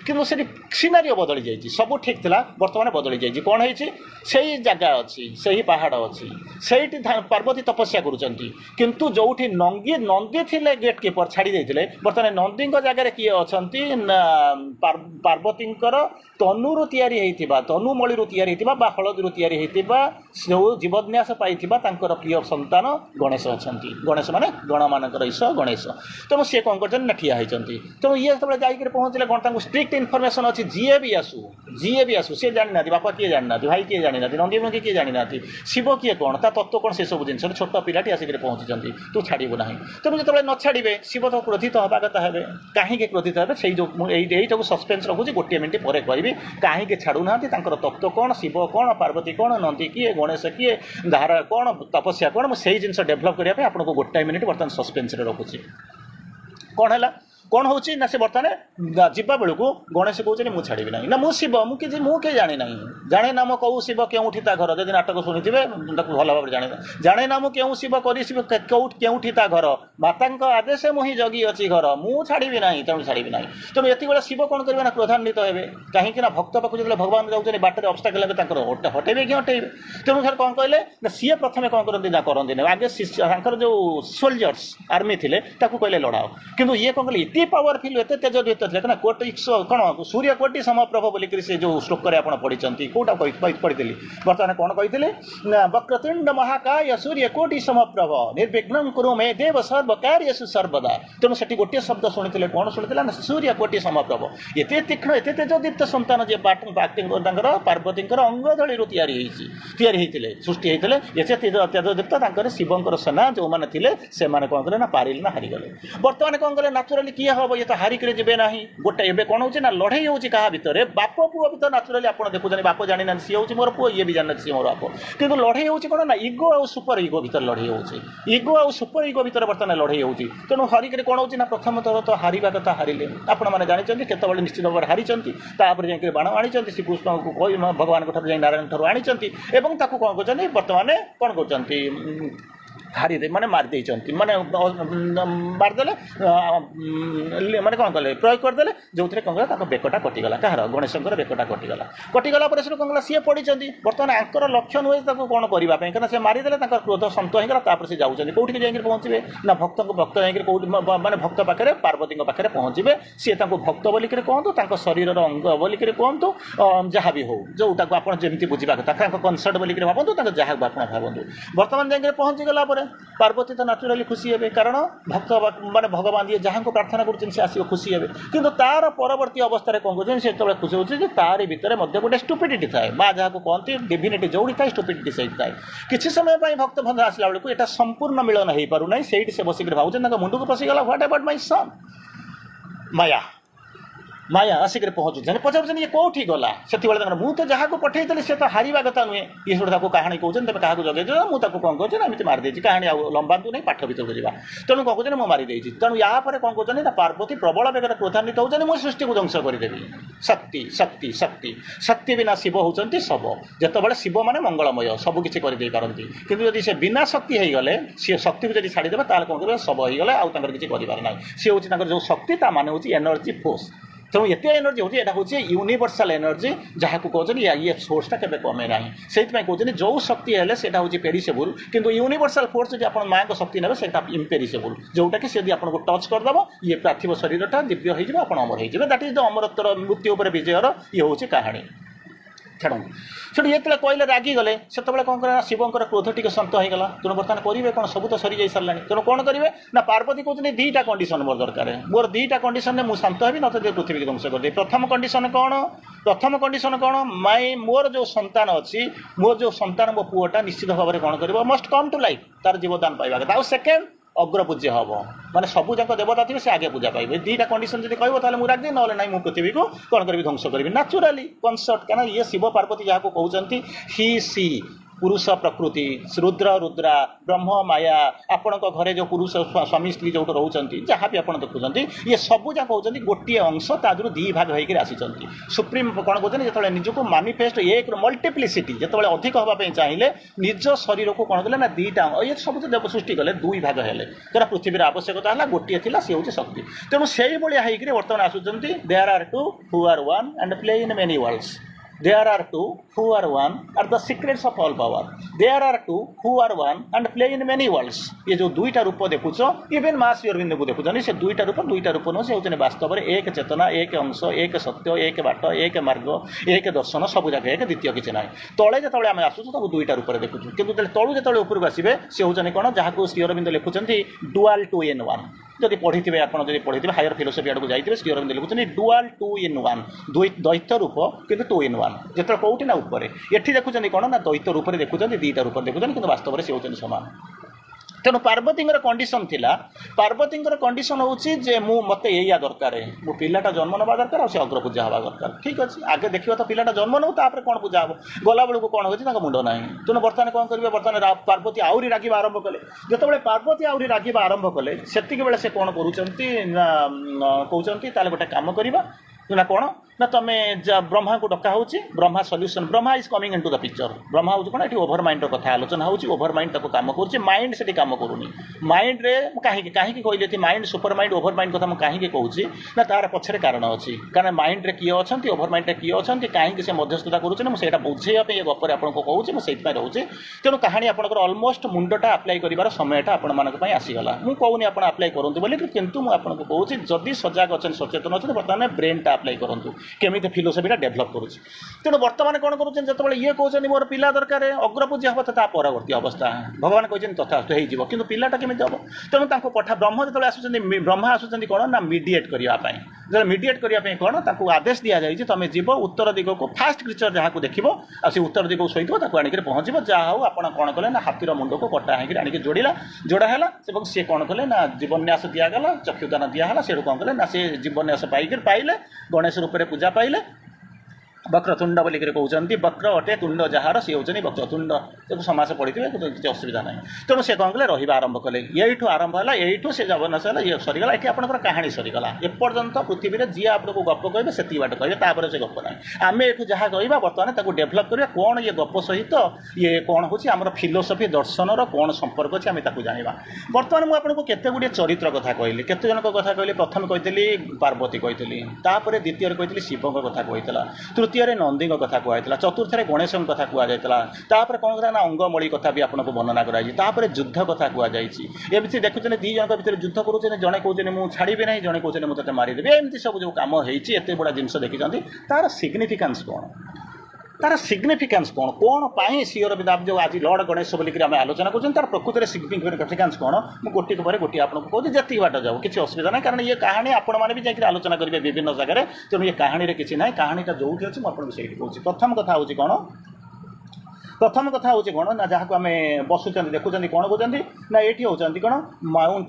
কিন্তু সেটি সিনারিও বদলি যাই সবু ঠিক লা বর্তমানে বদলি যাই কোণ হয়েছে সেই জায়গা অছি সেই পাহাড় অছি সেইটি পার্বতী তপস্যা করছেন কিন্তু যেটি নন্দী লে গেট কিপর ছাড়ি দিয়ে বর্তমানে নন্দীଙ୍କ ଜାଗାରେ କିଏ ଅଛନ୍ତି ନା ପାର୍ବତୀଙ୍କର ତନୁରୁ ତିଆରି ହେଇଥିବା ତନୁମଳିରୁ ତିଆରି ହେଇଥିବା ବା ହଳଦୀରୁ ତିଆରି ହେଇଥିବା ଯେଉଁ ଜୀବନ୍ୟାସ ପାଇଥିବା ତାଙ୍କର ପ୍ରିୟ ସନ୍ତାନ ଗଣେଶ ଅଛନ୍ତି ଗଣେଶ ମାନେ ଗଣମାନଙ୍କର ଈଶ ଗଣେଶ ତେଣୁ ସିଏ କ'ଣ କରିଛନ୍ତି ନା ଠିଆ ହେଇଛନ୍ତି ତେଣୁ ଇଏ ଯେତେବେଳେ ଯାଇକରି ପହଞ୍ଚିଲେ କ'ଣ ତାଙ୍କୁ ଷ୍ଟ୍ରିକ୍ଟ ଇନଫର୍ମେସନ୍ ଅଛି ଯିଏ ବି ଆସୁ ସିଏ ଜାଣିନାହାନ୍ତି ବାପା କିଏ ଜାଣିନାହାନ୍ତି ଭାଇ କିଏ ଜାଣିନାହାନ୍ତି ନନ୍ଦୀ କିଏ ଜାଣିନାହାନ୍ତି ଶିବ କିଏ କ'ଣ ତା ତତ୍ତ୍ୱ କ'ଣ ସେସବୁ ଜିନିଷ ଛୋଟ ପିଲାଟି ଆସିକରି ପହଞ୍ଚିଛନ୍ତି ତୁ ଛାଡ଼ିବୁ ନାହିଁ ତେଣୁ ଯେତେବେଳେ ନ ଛାଡ଼ିବେ ଶିବ ତ କ୍ରୋଧିତ ହେବା କଥା ହେବେ କାହିଁକି କ୍ରୋଧିତ ହେବେ ସେଇ ଯେଉଁ ଏଇଟାକୁ ସସ୍ପେନ୍ସ ରଖୁଛି ଗୋଟିଏ ମିନିଟ୍ ପରେ କହିବି କାହିଁକି ଛାଡ଼ୁନାହାନ୍ତି ତାଙ୍କର ତତ୍ତ୍ୱ କ'ଣ ଶିବ କ'ଣ ପାର୍ବତୀ କ'ଣ ନନ୍ଦୀ କିଏ ଗଣେଶ କିଏ ଧାରା କ'ଣ ତପସ୍ୟା କ'ଣ ମୁଁ ସେଇ ଜିନିଷ ଡେଭଲପ୍ କରିବା ପାଇଁ ଆପଣଙ୍କୁ ଗୋଟାଏ ମିନିଟ୍ ବର୍ତ୍ତମାନ ସସ୍ପେନ୍ସରେ ରଖୁଛି କ'ଣ ହେଲା କ'ଣ ହେଉଛି ନା ସେ ବର୍ତ୍ତମାନ ଯିବା ବେଳକୁ ଗଣେଶ କହୁଛନ୍ତି ମୁଁ ଛାଡ଼ିବି ନାହିଁ ନା ମୁଁ ଶିବ ମୁଁ କିଏ ଜାଣି ନାହିଁ ଜାଣେ ନା ମୁଁ କେଉଁ ଶିବ କେଉଁଠି ତା ଘର ଯଦି ନାଟକ ଶୁଣିଥିବେ ତାକୁ ଭଲ ଭାବରେ ଜାଣେ ନା ମୁଁ କେଉଁ ଶିବ କରିଶିବ କେଉଁଠି ତା ଘର ମାତାଙ୍କ ଆଦେଶ ମୁଁ ହିଁ ଜଗି ଅଛି ଘର ମୁଁ ଛାଡ଼ିବି ନାହିଁ ତେଣୁ ଛାଡ଼ିବି ନାହିଁ ତେଣୁ ଏତିକିବେଳେ ଶିବ କ'ଣ କରିବେ ନା କ୍ରୋଧାନ୍ୱିତ ହେବେ କାହିଁକି ନା ଭକ୍ତ ପାଖକୁ ଯେତେବେଳେ ଭଗବାନ ଯାଉଛନ୍ତି ବାଟରେ ଅବଷ୍ଟାକଲ୍ ହେବେ ତାଙ୍କର ହଟେଇବେ କି ହଟେଇବେ ତେଣୁ ସାର୍ କ'ଣ କହିଲେ ନା ସିଏ ପ୍ରଥମେ କ'ଣ କରନ୍ତି ନା କରନ୍ତିନି ଆଗେ ତାଙ୍କର ଯେଉଁ ସୋଲଜର୍ସ ଆର୍ମି ଥିଲେ ତାକୁ କହିଲେ ଲଢ଼ାଅ କିନ୍ତୁ ଇଏ କ'ଣ କଲେ ପାୱାରଫୁଲ ଏତେ ତେଜଦୀପ୍ତ ଥିଲେ ନା କୋଟି କ'ଣ ସୂର୍ଯ୍ୟ କୋଟି ସମପ୍ରଭ ବୋଲିକରି ସେ ଯେଉଁ ଶ୍ଲୋକରେ ଆପଣ ପଢ଼ିଛନ୍ତି କେଉଁଟା ପଢ଼ିଥିଲି ବର୍ତ୍ତମାନ କ'ଣ କହିଥିଲେ ନା ବକ୍ରତୁଣ୍ଡ ମହାକାୟ ସୂର୍ଯ୍ୟ କୋଟି ସମପ୍ରଭ ନିର୍ବିଘ୍ନଂ କୁରୁ ମେ ଦେବ ସର୍ବକାର୍ୟେଷୁ ସର୍ବଦା ତେଣୁ ସେଠି ଗୋଟିଏ ଶବ୍ଦ ଶୁଣିଥିଲେ କ'ଣ ଶୁଣିଥିଲେ ନା ସୂର୍ଯ୍ୟ କୋଟି ସମପ୍ରଭ ଏତେ ତୀକ୍ଷ୍ଣ ଏତେ ତେଜଦୀପ୍ତ ସନ୍ତାନ ଯେ ତାଙ୍କର ପାର୍ବତୀଙ୍କର ଅଙ୍ଗଧଳୀରୁ ତିଆରି ହେଇଥିଲେ ସୃଷ୍ଟି ହେଇଥିଲେ ଏତେ ତେଜଦୀପ୍ତ ତାଙ୍କର ଶିବଙ୍କର ସେନା ଯେଉଁମାନେ ଥିଲେ ସେମାନେ କ'ଣ କଲେ ନା ପାରିଲେ ନା ହାରିଗଲେ ବର୍ତ୍ତମାନ କ'ଣ କଲେ ନ୍ୟାଚୁରାଲି किए हम ये तो हारिक जी ना गोटे एवं कौन हो लड़ाई हो भितर बाप पुओ भी तो नाचुराली आप देखुं बाप जानी ना सी हूँ मोर पुओ ये भी जानी सी मोर बाप कि लड़ाई हो कौन ना इगो आ सुपर इगो भितर लड़ाई हो इगो आ सुपर इगो भितर बर्तमान लड़ाई हो तेणु हरिक कौन हो प्रथम थर तो हारिबा कथा हारिले आपने जानते केतवे निश्चित भाव हारी जाकर बाण आनी श्रीकृष्ण को भगवान नारायण ठार आनी कौन कर बर्तमान कौन कर हारिदे माने मारिदे माने मारिदेले माने कौन कले प्रयोग करदे जो थे कौन कला बेकटा कटिगला कहार गणेश बेकटा कटिगला पर से कौन कला सी पड़ी बर्तमान आंकर लक्ष्य नुहे कौन करने कहीं मारिदे क्रोध शांत होगा से जाऊँच कौटी जाकर पहुँचे ना भक्त को भक्त जाकर कौट माने भक्त पाखे पार्वती पाखे पहुँचे सी भक्त बोलिक कहतु शरीर अंग बोलिक कहतु जहाँ भी हो जोटा को आप जमी बुझा कथा कनसर्ट बोलिक भावतु जहाँ आप भावतु बर्तमान जाकर पहुँची गला पार्वती तो नाचुराली खुशी हे कारण भक्त माने भगवान ये जहाँ को प्रार्थना कर आस खुशी हे कि तार परवर्ती अवस्था कौन कर खुशी होती तार भितर गोटे स्टुपिडिटी थाए माँ जहाँ को कहती डिविनिटी जोड़ी थाए स्टुपिडिटी से थाए किसी समय भक्त भक्त आसला बेलू यहाँ संपूर्ण मिलन हो पारना से बसिक भावुँ मुंड को पशिगला व्हाट अबाउट माय सन माया माया आसिक पहुँचुन पचार ये कौटी गला से मुझे जहाँ को पठेली सी तो हारिबा कथा नुहे ये सब कहानी कहते तुम क्या जगे मुझे कौन कर एमती मारिदे कहानी लंबा नहीं पाठ भर को जावा तेणु कौन कर मारिदे तेणु या कौन कर पार्वती प्रबल बेगर क्रोधान्वित होती मुझे सृष्टि को ध्वंस करदेवी शक्ति शक्ति शक्ति शक्ति बिना शिव होती शब जिते शिव माने मंगलमय सबकि करदे पारती कि जब से बिना शक्ति हो गले सी शक्ति को जब छाड़देवे ताल कौन कर शब हो गले आउ किसी करना सी हूँ जो शक्ति ता माने हूँ एनर्जी फोर्स तेणु एत एनर्जी होती है हूँ यूनिवर्सल एनर्जी जहाँ को कहते ये सोर्सटा केवे कमे ना से कहते जो शक्ति है से हूँ पेरिसेबुल किंतु यूनिवर्सल फोर्स जो आप माँ को शक्ति ने से इम्पेरिसेबुल जोटा कि यदि आपको टच करदेव ये पार्थिव शरीरटा दिव्य हो अमर हो दैट इज द अमरत्वर मृत्यु पर विजयर ये हूँ कहानी छाड़ से ये कहले रागी गले से कौन कर शिवंकर क्रोध टी शांत होगा तेणु बर्तमान करेंगे कौन सब तो सरी जा सारा तेणु कौन करेंगे ना पार्वती कहते दीटा कंडीशन मोर दरकार मोर दीटा कंडीशन में शांत हेबी ना पृथ्वी को ध्वंस कर प्रथम कंडीशन कौन माई मोर जो संतान अच्छी मोर जो संतान मो पुओटा निश्चित भाव में कौन कर मस्ट कम टू लाइफ तार जीवदान पाइबा कथा आउ सेकेंड अग्र पूज्य हम माने सबू जाक देवता थे से आगे पूजा पाइबे दीटा कंडीशन जब कह मुझे ना ना मुझे पृथ्वी को कौन करी ध्वंस करी नाचुराली कनसर्ट क्या ये शिव पार्वती जहाँ को कहते ही सी पुरुष प्रकृति रुद्र रुद्रा ब्रह्म माया आपण घरे जो पुरुष स्वामी स्त्री जो रोचंती जहाँ भी आप देखुं ये सबू जहाँ कहते गोटे अंश तादू दी भाग होकर आसी सुप्रीम कौन कहते जो निजक मानिफेस्ट एक मल्टीप्लिसिटी जो अधिक हाँपाई चाहिए निज शरीर को कौन कले ना दीटा ये सब देव सृष्टि कले दुई भाग है क्या पृथ्वीर आवश्यकता है गोटे थी सी हूँ शक्ति तेणु से भाई बर्तमान आसुँच there are two who are one and play in many worlds There are two who are one are the secrets of all power. There are two who are one and play in many worlds. ये जो दुईटा रूप देखुच even माँ श्री अरविंद को देखुं से दुईटा रूप नुह से होते वास्तव में एक चेतना एक अंश एक सत्य एक बाट एक मार्ग एक दर्शन सब जगह एक द्वितीय किसी ना तले जो आम आसुँ तब दुईटा रूप देखुँ कि तलू जो उपरको आसवे सी हूँ कौन जहाँ को श्री अरविंद लिखुंट डुआल टू इन वन जब पढ़ी थे आप पढ़ी थे हायर फिलोसफी आड़ को जाइए श्री अरविंद लिखुं डुआल टू इन वन द्वैत रूप कि टू इन वन जो कौटी ना ऊपर ये देखुं कौन ना द्वैत रूप देखुं दीटा रूप देखुं कि वास्तव में सी हूँ सामान तेणु पार्वती कंडीशन थिला पार्वती कंडीशन हूँ जे मत या दरकार मो पिलाटा जन्म ना दरकार से अग्र पूजा हवा दरकार ठीक अच्छे आगे देखा तो पिलाटा जन्म नौ तापर कौन पूजा हम गला बेलू कौन हो मुंड ना तेणु बर्तमान कौन करेंगे बर्तमान पार्वती आहरी रागिबा आरंभ कले जो पार्वती आहरी रागिबा आरंभ कले से से कौन कहते गोटे कम करवा ना कौन ना तुम्हें ब्रह्मा को डका हो Brahma solution Brahma is coming into the picture Brahma हूँ कौन ये ओभर माइंड कथा आलोचना हो ओभर माइंड तक कम कर माइंड से कम करूनी माइंड रे कहीं कहली mind super mind over mind कथा कहीं कहूँ ना तार पछरे कारण अच्छी कारण माइंड रे किए अच्छा ओभर माइंड रे किए अच्छा कहीं से मध्यस्थता करूँ मुझे बुझेगा ये गपर आपको कहूँ मुझे रोचे तेणु कहानी आपंकर अलमोस्ट मुंडटा आप्लाय कर समयटा आपण आसीगला मुझे कहूनी आप आप्लाय करूँ बोली कितु मुझे कहूँ जदि सजग अच्छा सचेतन अच्छे बर्तमान ब्रेनटा ଆପ୍ଲାଏ କରନ୍ତୁ କେମିତି ଫିଲୋସଫିଟା ଡେଭଲପ୍ କରୁଛି। ତେଣୁ ବର୍ତ୍ତମାନ କ'ଣ କରୁଛନ୍ତି ଯେତେବେଳେ ଇଏ କହୁଛନ୍ତି ମୋର ପିଲା ଦରକାର ଅଗ୍ରପୂଜ୍ୟ ହେବ ତ ତା ପରବର୍ତ୍ତୀ ଅବସ୍ଥା ଭଗବାନ କହିଛନ୍ତି ତଥାସ୍ତୁ ହେଇଯିବ, କିନ୍ତୁ ପିଲାଟା କେମିତି ହେବ? ତେଣୁ ତାଙ୍କୁ ବ୍ରହ୍ମ ଯେତେବେଳେ ଆସୁଛନ୍ତି ବ୍ରହ୍ମା ଆସୁଛନ୍ତି କ'ଣ ନା ମିଡ଼ିଏଟ୍ କରିବା ପାଇଁ। ଯେତେବେଳେ ମିଡ଼ିଏଟ୍ କରିବା ପାଇଁ କ'ଣ ତାଙ୍କୁ ଆଦେଶ ଦିଆଯାଇଛି ତମେ ଯିବ ଉତ୍ତର ଦିଗକୁ ଫାଷ୍ଟ କ୍ରିଚର ଯାହାକୁ ଦେଖିବ ଆଉ ସେ ଉତ୍ତର ଦିଗକୁ ଶୋଇଥିବ ତାକୁ ଆଣିକି ପହଞ୍ଚିବ। ଯାହା ହଉ ଆପଣ କ'ଣ କଲେ ନା ହାତୀର ମୁଣ୍ଡକୁ କଟା ହେଇକି ଆଣିକି ଯୋଡ଼ା ହେଲା ଏବଂ ସିଏ କ'ଣ କଲେ ନା ଜୀବନ୍ୟାସ ଦିଆଗଲା, ଚକ୍ଷୁଦାନ ଦିଆହେଲା। ସେଠୁ କ'ଣ କଲେ ନା ସେ ଜୀବନ୍ୟାସ ପାଇଲେ ଗଣେଶ ରୂପରେ ପୂଜା ପାଇଲେ। ବକ୍ରତୁଣ୍ଡ ବୋଲିକରି କହୁଛନ୍ତି, ବକ୍ର ଅଟେ ତୁଣ୍ଡ ଯାହାର ସିଏ ହେଉଛନ୍ତି ବକ୍ରତୁଣ୍ଡ। ତାକୁ ସମାସ ପଢ଼ିଥିବେ କିଛି ଅସୁବିଧା ନାହିଁ। ତେଣୁ ସେ କ'ଣ କଲେ ରହିବା ଆରମ୍ଭ କଲେ। ଏଇଠୁ ଆରମ୍ଭ ହେଲା, ଏଇଠୁ ସେ ଜୀବନ୍ୟାସ ହେଲା, ଇଏ ସରିଗଲା। ଏଠି ଆପଣଙ୍କର କାହାଣୀ ସରିଗଲା। ଏପର୍ଯ୍ୟନ୍ତ ପୃଥିବୀରେ ଯିଏ ଆପଣଙ୍କୁ ଗପ କହିବେ ସେତିକି ବାଟ କହିବେ, ତାପରେ ସେ ଗପ ନାହିଁ। ଆମେ ଏଠୁ ଯାହା କହିବା ବର୍ତ୍ତମାନ ତାକୁ ଡେଭଲପ୍ କରିବା। କ'ଣ ଇଏ ଗପ ସହିତ ଇଏ କ'ଣ ହେଉଛି ଆମର ଫିଲୋସଫି ଦର୍ଶନର କ'ଣ ସମ୍ପର୍କ ଅଛି ଆମେ ତାକୁ ଜାଣିବା। ବର୍ତ୍ତମାନ ମୁଁ ଆପଣଙ୍କୁ କେତେ ଗୁଡ଼ିଏ ଚରିତ୍ର କଥା କହିଲି, କେତେ ଜଣଙ୍କ କଥା କହିଲି। ପ୍ରଥମେ କହିଥିଲି ପାର୍ବତୀ କହିଥିଲି, ତାପରେ ଦ୍ୱିତୀୟରେ କହିଥିଲି ଶିବଙ୍କ କଥା କହିଥିଲା, ତୃତୀୟରେ ନନ୍ଦୀଙ୍କ କଥା କୁହାଯାଇଥିଲା, ଚତୁର୍ଥରେ ଗଣେଶଙ୍କ କଥା କୁହାଯାଇଥିଲା। ତାପରେ କ'ଣ କଲା ନା ଅଙ୍ଗମଳି କଥା ବି ଆପଣଙ୍କୁ ବର୍ଣ୍ଣନା କରାଯାଇଛି। ତାପରେ ଯୁଦ୍ଧ କଥା କୁହାଯାଇଛି। ଏମିତି ଦେଖୁଛନ୍ତି ଦୁଇ ଜଣଙ୍କ ଭିତରେ ଯୁଦ୍ଧ କରୁଛନ୍ତି, ଜଣେ କହୁଛନ୍ତି ମୁଁ ଛାଡ଼ିବି ନାହିଁ, ଜଣେ କହୁଛନ୍ତି ମୁଁ ତତେ ମାରିଦେବି। ଏମିତି ସବୁ ଯେଉଁ କାମ ହେଇଛି ଏତେ ବଡ଼ ଜିନିଷ ଦେଖିଛନ୍ତି, ତାର ସିଗ୍ନିଫିକାନ୍ସ କ'ଣ? ତାର ସିଗ୍ନିଫିକାନ୍ସ କ'ଣ? କ'ଣ ପାଇଁ ସିଓର ବିଦାବ ଯେଉଁ ଆଜି ଲର୍ଡ଼ ଗଣେଶ ବୋଲିକରି ଆମେ ଆଲୋଚନା କରୁଛନ୍ତି ତାର ପ୍ରକୃତରେ ସିଗ୍ନିଫିକାନ୍ସ କ'ଣ? ମୁଁ ଗୋଟିକ ପରେ ଗୋଟିଏ ଆପଣଙ୍କୁ କହୁଛି, ଯେତିକି ବାଟ ଯାଉ କିଛି ଅସୁବିଧା ନାହିଁ। କାରଣ ଇଏ କାହାଣୀ ଆପଣମାନେ ବି ଯାଇକି ଆଲୋଚନା କରିବେ ବିଭିନ୍ନ ଜାଗାରେ। ତେଣୁ ଏ କାହାଣୀରେ କିଛି ନାହିଁ, କାହାଣୀଟା ଯେଉଁଠି ଅଛି ମୁଁ ଆପଣଙ୍କୁ ସେଇଠି କହୁଛି। ପ୍ରଥମ କଥା ହେଉଛି କ'ଣ ନା ଯାହାକୁ ଆମେ ବସୁଛନ୍ତି ଦେଖୁଛନ୍ତି କ'ଣ କହୁଛନ୍ତି ନା ଏଇଠି ହେଉଛନ୍ତି କ'ଣ ମାଉଣ୍ଟ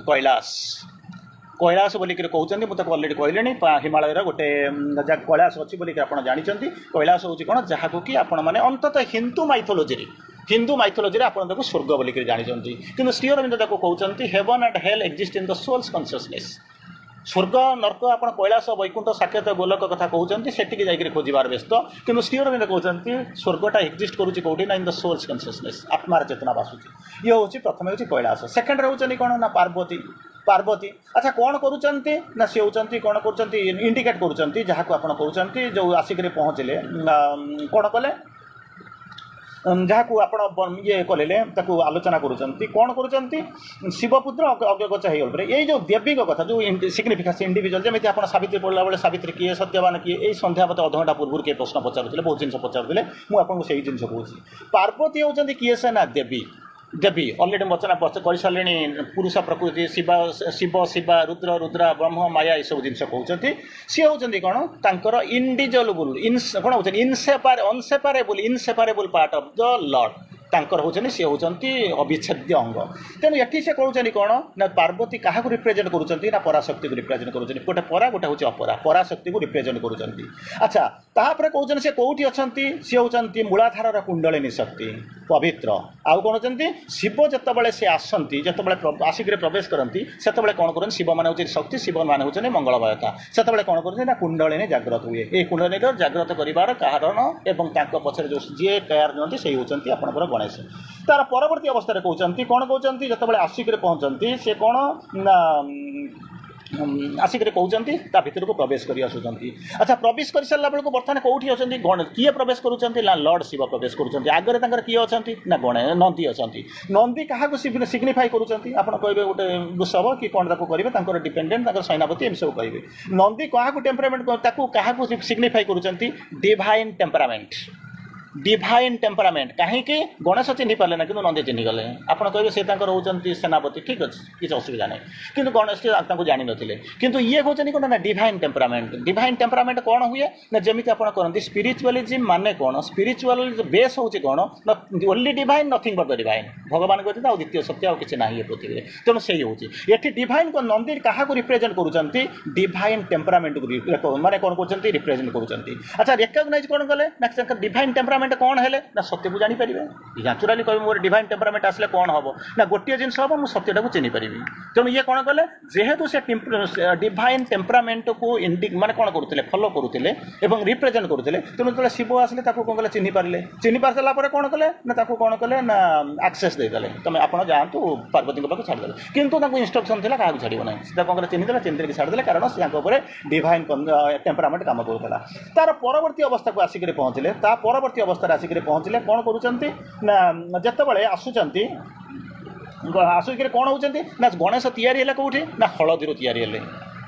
କୈଳାସ ବୋଲିକରି କହୁଛନ୍ତି। ମୁଁ ତାକୁ ଅଲରେଡ଼ି କହିଲିଣି, ହିମାଳୟର ଗୋଟେ କୈଳାସ ଅଛି ବୋଲିକି ଆପଣ ଜାଣିଛନ୍ତି। କୈଳାସ ହେଉଛି କ'ଣ ଯାହାକୁ କି ଆପଣମାନେ ଅନ୍ତତଃ ହିନ୍ଦୁ ମାଇଥୋଲୋଜିରେ ଆପଣ ତାକୁ ସ୍ୱର୍ଗ ବୋଲିକରି ଜାଣିଛନ୍ତି। କିନ୍ତୁ ଶ୍ରୀ ଅରବିନ୍ଦ ତାକୁ କହୁଛନ୍ତି heaven and hell exist in the soul's consciousness. ସ୍ୱର୍ଗ ନର୍କ ଆପଣ କୈଳାସ ବୈକୁଣ୍ଠ ସାକ୍ଷାତ ଗୋଲକ କଥା କହୁଛନ୍ତି, ସେଠିକି ଯାଇକରି ଖୋଜିବାର ବ୍ୟସ୍ତ। କିନ୍ତୁ ଶ୍ରୀ ଅରବିନ୍ଦ କହୁଛନ୍ତି ସ୍ୱର୍ଗଟା ଏକ୍ଜିଷ୍ଟ କରୁଛି କେଉଁଠି ନା ଇନ୍ ଦ ସୋଲ୍ସ କନସିୟସନେସ୍, ଆତ୍ମାର ଚେତନା ବାସୁଛି। ଇଏ ହେଉଛି ପ୍ରଥମେ ହେଉଛି କୈଳାସ। ସେକେଣ୍ଡରେ ହେଉଛନ୍ତି କ'ଣ ନା ପାର୍ବତୀ। ଆଚ୍ଛା କ'ଣ କରୁଛନ୍ତି ନା ସେ ହେଉଛନ୍ତି କ'ଣ କରୁଛନ୍ତି ଇଣ୍ଡିକେଟ୍ କରୁଛନ୍ତି ଯାହାକୁ ଆପଣ କହୁଛନ୍ତି ଯେଉଁ ଆସିକରି ପହଞ୍ଚିଲେ କ'ଣ କଲେ ଯାହାକୁ ଆପଣ ଇଏ କଲେ ତାକୁ ଆଲୋଚନା କରୁଛନ୍ତି। କ'ଣ କରୁଛନ୍ତି ଶିବପୁତ୍ର ଅଗ୍ରଗଛ ହେଇଗଲା ପରେ ଏଇ ଯେଉଁ ଦେବୀଙ୍କ କଥା ଯେଉଁ ସିଗ୍ନିଫିକାନ୍ସ ଇଣ୍ଡିଭିଜୁଆଲ୍, ଯେମିତି ଆପଣ ସାବିତ୍ରୀ ପଢ଼ିଲା ବେଳେ ସାବିତ୍ରୀ କିଏ ସତ୍ୟବାନ କିଏ, ଏଇ ସନ୍ଧ୍ୟା ମତେ ଅଧଘଣ୍ଟା ପୂର୍ବରୁ କିଏ ପ୍ରଶ୍ନ ପଚାରୁଥିଲେ, ବହୁତ ଜିନିଷ ପଚାରୁଥିଲେ, ମୁଁ ଆପଣଙ୍କୁ ସେଇ ଜିନିଷ କହୁଛି। ପାର୍ବତୀ ହେଉଛନ୍ତି କିଏ ସେ ନା ଦେବୀ ଅଲରେଡ଼ି ବଚନା କରିସାରିଲେଣି। ପୁରୁଷ ପ୍ରକୃତି ଶିବା ରୁଦ୍ରା ବ୍ରହ୍ମ ମାୟା ଏସବୁ ଜିନିଷ କହୁଛନ୍ତି। ସିଏ ହେଉଛନ୍ତି କ'ଣ ତାଙ୍କର ଇଣ୍ଡିଜଲବୁଲ୍ କ'ଣ ହେଉଛନ୍ତି ଇନସେପାରେବୁଲ୍ ପାର୍ଟ ଅଫ୍ ଦ ଲର୍ଡ। ତାଙ୍କର ହେଉଛନ୍ତି ସେ ହେଉଛନ୍ତି ଅବିଚ୍ଛେଦ୍ୟ ଅଙ୍ଗ। ତେଣୁ ଏଠି ସେ କହୁଛନ୍ତି କ'ଣ ନା ପାର୍ବତୀ କାହାକୁ ରିପ୍ରେଜେଣ୍ଟ କରୁଛନ୍ତି ନା ପରାଶକ୍ତିକୁ ରିପ୍ରେଜେଣ୍ଟ କରୁଛନ୍ତି। ଗୋଟେ ପରା ଗୋଟେ ହେଉଛି ଅପରା, ପରାଶକ୍ତିକୁ ରିପ୍ରେଜେଣ୍ଟ କରୁଛନ୍ତି। ଆଚ୍ଛା ତାପରେ କହୁଛନ୍ତି ସେ କେଉଁଠି ଅଛନ୍ତି? ସେ ହେଉଛନ୍ତି ମୂଳାଧାରର କୁଣ୍ଡଳିନୀ ଶକ୍ତି ପବିତ୍ର। ଆଉ କ'ଣ ହେଉଛନ୍ତି ଶିବ ଯେତେବେଳେ ସେ ଆସନ୍ତି, ଯେତେବେଳେ ଆସିକରି ପ୍ରବେଶ କରନ୍ତି ସେତେବେଳେ କ'ଣ କରନ୍ତି ଶିବମାନେ ହେଉଛନ୍ତି ଶକ୍ତି, ଶିବମାନେ ହେଉଛନ୍ତି ମଙ୍ଗଳମୟତା। ସେତେବେଳେ କ'ଣ କରୁଛନ୍ତି ନା କୁଣ୍ଡଳିନୀ ଜାଗ୍ରତ ହୁଏ। ଏହି କୁଣ୍ଡଳିନୀର ଜାଗ୍ରତ କରିବାର କାରଣ ଏବଂ ତାଙ୍କ ପଛରେ ଯେଉଁ ଯିଏ କେୟାର ନିଅନ୍ତି ସେଇ ହେଉଛନ୍ତି ଆପଣଙ୍କର ଗଣେଶ। ତାର ପରବର୍ତ୍ତୀ ଅବସ୍ଥାରେ କହୁଛନ୍ତି କ'ଣ କହୁଛନ୍ତି ଯେତେବେଳେ ଆସିକରି ପହଞ୍ଚନ୍ତି ସେ କ'ଣ ନା ଆସିକରି କହୁଛନ୍ତି ତା ଭିତରକୁ ପ୍ରବେଶ କରି ଆସୁଛନ୍ତି। ଆଚ୍ଛା ପ୍ରବେଶ କରିସାରିଲା ବେଳକୁ ବର୍ତ୍ତମାନ କେଉଁଠି ଅଛନ୍ତି କିଏ ପ୍ରବେଶ କରୁଛନ୍ତି ନା ଲର୍ଡ଼ ଶିବ ପ୍ରବେଶ କରୁଛନ୍ତି। ଆଗରେ ତାଙ୍କର କିଏ ଅଛନ୍ତି ନା ନନ୍ଦୀ ଅଛନ୍ତି। ନନ୍ଦୀ କାହାକୁ ସିଗ୍ନିଫାଇ କରୁଛନ୍ତି? ଆପଣ କହିବେ ଗୋଟେ ବୃଷଭ କି କ'ଣ ତାକୁ କରିବେ, ତାଙ୍କର ଡିପେଣ୍ଡେଣ୍ଟ ତାଙ୍କର ସୈନାପତି ଏମିତି ସବୁ କହିବେ। ନନ୍ଦୀ କାହାକୁ କାହାକୁ ସିଗ୍ନିଫାଇ କରୁଛନ୍ତି? Divine temperament. କାହିଁକି ଗଣେଶ ଚିହ୍ନି ପାରିଲେ ନା କିନ୍ତୁ ନନ୍ଦୀ ଚିହ୍ନିଗଲେ। ଆପଣ କହିବେ ସେ ତାଙ୍କର ହେଉଛନ୍ତି ସେନାପତି, ଠିକ୍ ଅଛି କିଛି ଅସୁବିଧା ନାହିଁ, କିନ୍ତୁ ଗଣେଶ ତାଙ୍କୁ ଜାଣିନଥିଲେ। କିନ୍ତୁ ଇଏ ହେଉଛନ୍ତି କ'ଣ ନା ଡିଭାଇନ୍ ଟେମ୍ପରାମେଣ୍ଟ କ'ଣ ହୁଏ ନା ଯେମିତି ଆପଣ କରନ୍ତି ସ୍ପିରିଚୁଆଲିଜିମ୍ ମାନେ କ'ଣ ସ୍ପିରିଚୁଆଲ ବେସ୍ ହେଉଛି କ'ଣ ନା only divine Nothing but the divine. ଭଗବାନ ବ୍ୟତୀତ ଆଉ ଦ୍ୱିତୀୟ ସତ୍ୟ ଆଉ କିଛି ନାହିଁ ଏ ପୃଥିବୀରେ। ତେଣୁ ସେଇ ହେଉଛି ଏଠି ଡିଭାଇନ୍ ନନ୍ଦୀ କାହାକୁ ରିପ୍ରେଜେଣ୍ଟ କରୁଛନ୍ତି? ଡିଭାଇନ୍ ଟେମ୍ପରାମେଣ୍ଟକୁ ମାନେ କ'ଣ କରୁଛନ୍ତି ରିପ୍ରେଜେଣ୍ଟ କରୁଛନ୍ତି। ଆଚ୍ଛା ରେକଗ୍ନାଇଜ୍ କ'ଣ କଲେ ନା ଡିଭାଇନ୍ ଟେମ୍ପରାମେଣ୍ଟ କ'ଣ ହେଲେ ନା ସତ୍ୟକୁ ଜାଣିପାରିବେ। ନ୍ୟାଚୁରାଲି କହିବେ ମୋର ଡିଭାଇନ୍ ଟେମ୍ପରାମେଣ୍ଟ ଆସିଲେ କ'ଣ ହେବ ନା ଗୋଟିଏ ଜିନିଷ ହେବ ମୁଁ ସତ୍ୟଟାକୁ ଚିହ୍ନିପାରିବି। ତେଣୁ ଇଏ କ'ଣ କଲେ ଯେହେତୁ ସେ ଡିଭାଇନ୍ ଟେମ୍ପରାମେଣ୍ଟକୁ ମାନେ କ'ଣ କରୁଥିଲେ ଫଲୋ କରୁଥିଲେ ଏବଂ ରିପ୍ରେଜେଣ୍ଟ କରୁଥିଲେ। ତେଣୁ ଯେତେବେଳେ ଶିବ ଆସିଲେ ତାକୁ କ'ଣ କଲେ ଚିହ୍ନି ପାରିଲେ। ଚିହ୍ନି ପାରି ସାରିଲା ପରେ କ'ଣ କଲେ ନା ତାକୁ କ'ଣ କଲେ ନା ଆକ୍ସେସ୍ ଦେଇଦେଲେ, ତୁମେ ଆପଣ ଯାଆନ୍ତୁ ପାର୍ବତୀଙ୍କ ପାଖକୁ ଛାଡ଼ିଦେଲେ। କିନ୍ତୁ ତାଙ୍କୁ ଇନଷ୍ଟ୍ରକ୍ସନ୍ ଥିଲା କାହାକୁ ଛାଡ଼ିବ ନାହିଁ। ସେ କ'ଣ କଲେ ଚିହ୍ନିଦେଲେ ଛାଡ଼ିଦେଲେ, କାରଣ ସେ ତାଙ୍କ ଉପରେ ଡିଭାଇନ୍ ଟେମ୍ପରାମେଣ୍ଟ କାମ କରୁଥିଲା। ତାର ପରବର୍ତ୍ତୀ ଅବସ୍ଥାକୁ ଆସିକରି ପହଞ୍ଚିଲେ, ତା ପରବର୍ତ୍ତୀ ଅବସ୍ଥାରେ ଆସିକରି ପହଞ୍ଚିଲେ କ'ଣ କରୁଛନ୍ତି ନା ଯେତେବେଳେ ଆସୁଛନ୍ତି ଆସିକରି କ'ଣ ହେଉଛନ୍ତି ନା ଗଣେଶ ତିଆରି ହେଲେ କେଉଁଠି ନା ହଳଦୀରୁ ତିଆରି ହେଲେ।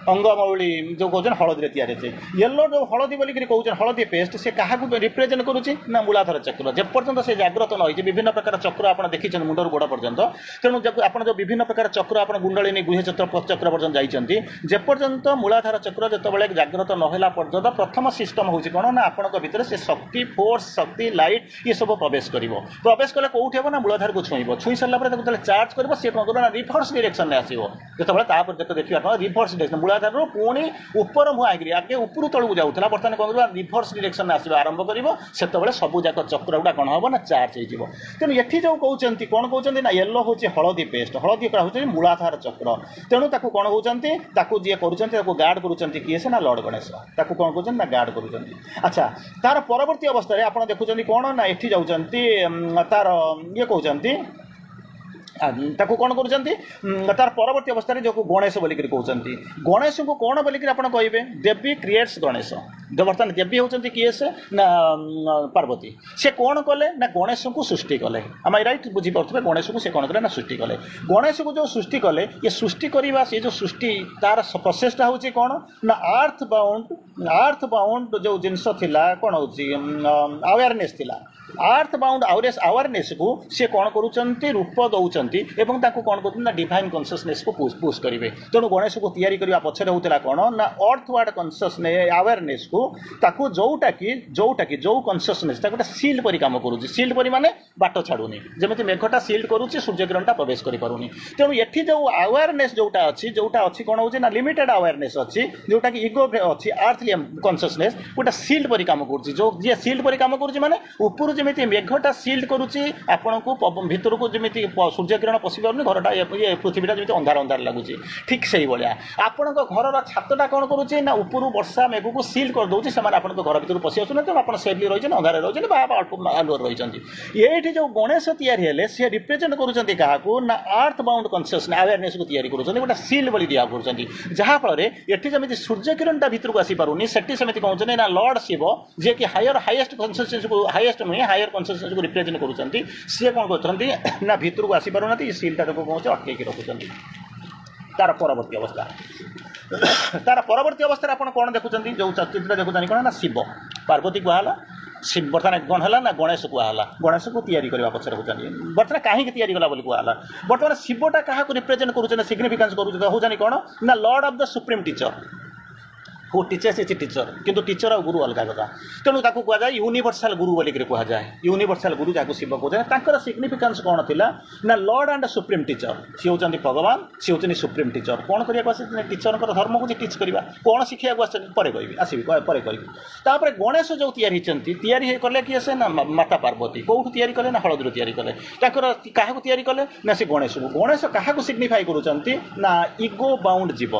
अंगमौली जो कहते हलदी तैयारी येलो जो हलदी बोलिक कहते हलदी पेस्ट से क्या रिप्रेजेंट करुच्ची ना मूलाधार चक्र जेपर्यंत से जाग्रत न विभिन्न प्रकार चक्र आप देखिए मुंडर गोड़ पर्यंत तेणु आप जो विभिन्न प्रकार चक्र आप गुंडलिनी गुहे चक्र पर्यंत जाइए जेपर्यंत मूलाधार चक्र जो जाग्रत नहला पर्यंत प्रथम सिस्टम हूँ कौन ना आपंक भितर से शक्ति फोर्स शक्ति लाइट ये सब प्रवेश कर प्रवेश कले कौटी हम ना मूलाधार को छुईब छुई सारापर चार्ज कर कौन कर रिभर्स डिरेक्शन में आसो जो देखिए रिभर्स डिरेक्शन मूलाधार पुणी उपर मुहाई आगे उपरू तलू जाऊला बर्तमान कौन कर रिभर्स डिरेक्शन में आसो आरंभ कर सब जाक चक्र गुड़ा कौन हम ना चार्ज हो तेणु ये जो कहते कौन कहते ना येलो हूँ हलदी पेस्ट हलदी हूँ मूलाधार चक्र तेणु कौन कहते जी कर गार्ड करुँच किए से ना लॉर्ड गणेश कौन कहते ना गार्ड करुँच अच्छा तार परवर्ती अवस्था आप देखुं कौन ना ये जाऊँच तार ये कहते ताकू कौन कर तार परवर्ती अवस्था जो गणेश बोलिक कहते गणेश को कौन बोलिक आप कहे देवी क्रिएट्स गणेश जो बर्तमान देवी होती किए से ना पार्वती से कौन कले ना गणेश को सृष्टि कले आम राइट बुझीपे गणेश को से कौन कले ना सृष्टि कले गणेश को जो सृष्टि कले ये सृष्टि करवा से जो सृष्टि तार प्रोसेसटा हूँ कौन ना अर्थ बाउंड जो जिनस थिला कौन हो अवेयरनेस थिला अर्थ बाउंड अवेयरनेस को से कौन करुँच रूप दौरान एवं कौन कर डिवाइन कन्सियसनेस को पुश करेंगे तेणु गणेश को तैयारी करने पछरे होता कौन ना अर्थवर्ड कन्सियसनेस अवेयरनेस को ताकू जोटा कि जो कन्सियसनेस गोटे सिल्ड परी काम करुँच सिल्ड परी माने बाट छाड़ूनी जमी मेघटा सिल्ड करुँच सूर्यकिरणटा प्रवेश करें तेणु ये जो अवेयरनेस जोटा अच्छी कौन हो लिमिटेड अवेयरनेस अच्छी जोटा कि इगो अच्छी अर्थली कन्सियसनेस गोटे सिल्ड परी काम कर जी सिल्ड परी काम कर ऊपर जमी मेघटा सिल्ड करुँची आपण को भितर को जमी सूर्य किरण पशि पार घरटा ये पृथ्वीटा जमी अंधार अंधार लगुच ठीक से भाया आपण घर छातटा कौन करुँचे ना उपरू वर्षा मेघ को सिल्ड कर दूसरी से घर भर पशि आसुना तो आप सेफली रही अंधार रही अल्प आलुअर रही ये जो गणेश तैयारी सी रिप्रेजेंट करूँ ना अर्थ बाउंड कन्सियसनेस अवेयरनेस को तैयारी करूँ गोटे सिल्ड बड़ी दिया कर जहाँफल ये जमी सूर्य किरणटा भितर को आसी पारुनी सेठी सेमती कहते ना लॉर्ड शिव जी कि हाईएस्ट कन्सियसनेस को हाईएस्ट नुहे हायर कन्सियसनेस को रिप्रेजेंट करूँ सी कौन करते ना भितर को आसी पारुना सिल्डटा को कौन अटकई रखुच्च तार परवर्ती अवस्था तार परवर्ती अवस्था आप कौन देखुं जो चित्र देखुं कौन ना शिव पार्वती कहला शिव बर्तमान कौन है ना गणेश कहला गणेश को तैयारी करने पचर बर्तमान कहीं तैयारी कला कहला बर्तमान शिवटा क्या रिप्रेजेंट करूँ सिग्निफिकेंस करूँ कौन ना Lord of the supreme teacher who teachers is teacher किंतु टीचर और गुरु अलग कथा तेणु ताकू कहुए यूनिवर्सल गुरु बोलिक कहुए यूनिवर्सल गुरु जहाँ शिव कहते सिग्निफिकेंस कौन थिला ना लॉर्ड एंड सुप्रीम टीचर सी होती भगवान सी होती सुप्रीम टीचर कौन करने टीचर धर्म को टीच करवा कौन शिखा पर कह आसवि पर कह गणेश जो तैयारी कले किए से ना माता पार्वती कौटू तैयारी कले ना हलदी तैयारी कले क्या तैयारी कले ना से गणेश को गणेश क्या सिग्निफाई करूँ ना इगो बाउंड जीव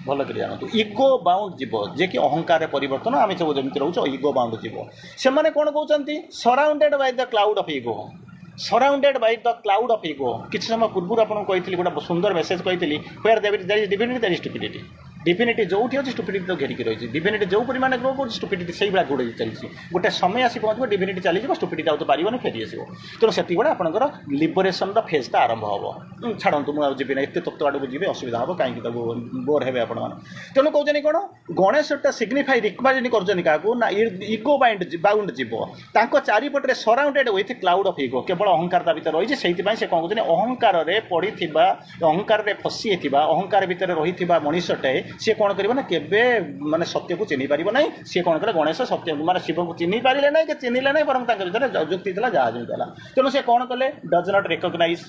भल कर जानतु इगो बाउंड जीव जे कि अहंकार परिवर्तन आम सब जमी रोच इगो बाउंड जीव से मैंने कौन कहते surrounded by the cloud of ego surrounded by the cloud of ego किसी समय पूर्व आपको कही गोटे सुंदर मेसेज कही where there is divinity there is stupidity divinity जो अच्छी स्टुपिडिटी तो घेरिक रही डिफिनिटी जो परिमाण ग्रो कर स्टुपिडिटी से भाई गोड़े चलती गोटे समय आसी पहुँच डिफिनिटी चली स्टुपिडिटी आउ तो पारे फेरी आसो तेणु से आपंकर लिबरेसन फेजटा आरंभ हम छाड़ू मुझे जीवन एत तत्व आड़ को जी असुविधा हम कहीं बोर हे आपण तेणु कहते कौन गणेशटा सिग्निफाई रिक्वायरिंग कर इगो बाउंड जीव चारिपटे सराउंडेड विथ क्लाउड ऑफ इगो केवल अहंकार भितर रही से कौन कहते अहंकार पड़ी अहंकार फसी अहंकार भितर रही मनीषटे सी कौन कर माने सत्य को चिन्ह पार ना सी कौन कले गणेश सत्य माने शिव को चिन्ह पारे ना कि चिन्हले ना बर भर जुक्ति जहाँ जमी तेणु से कौन कले डज नॉट रिकग्नाइज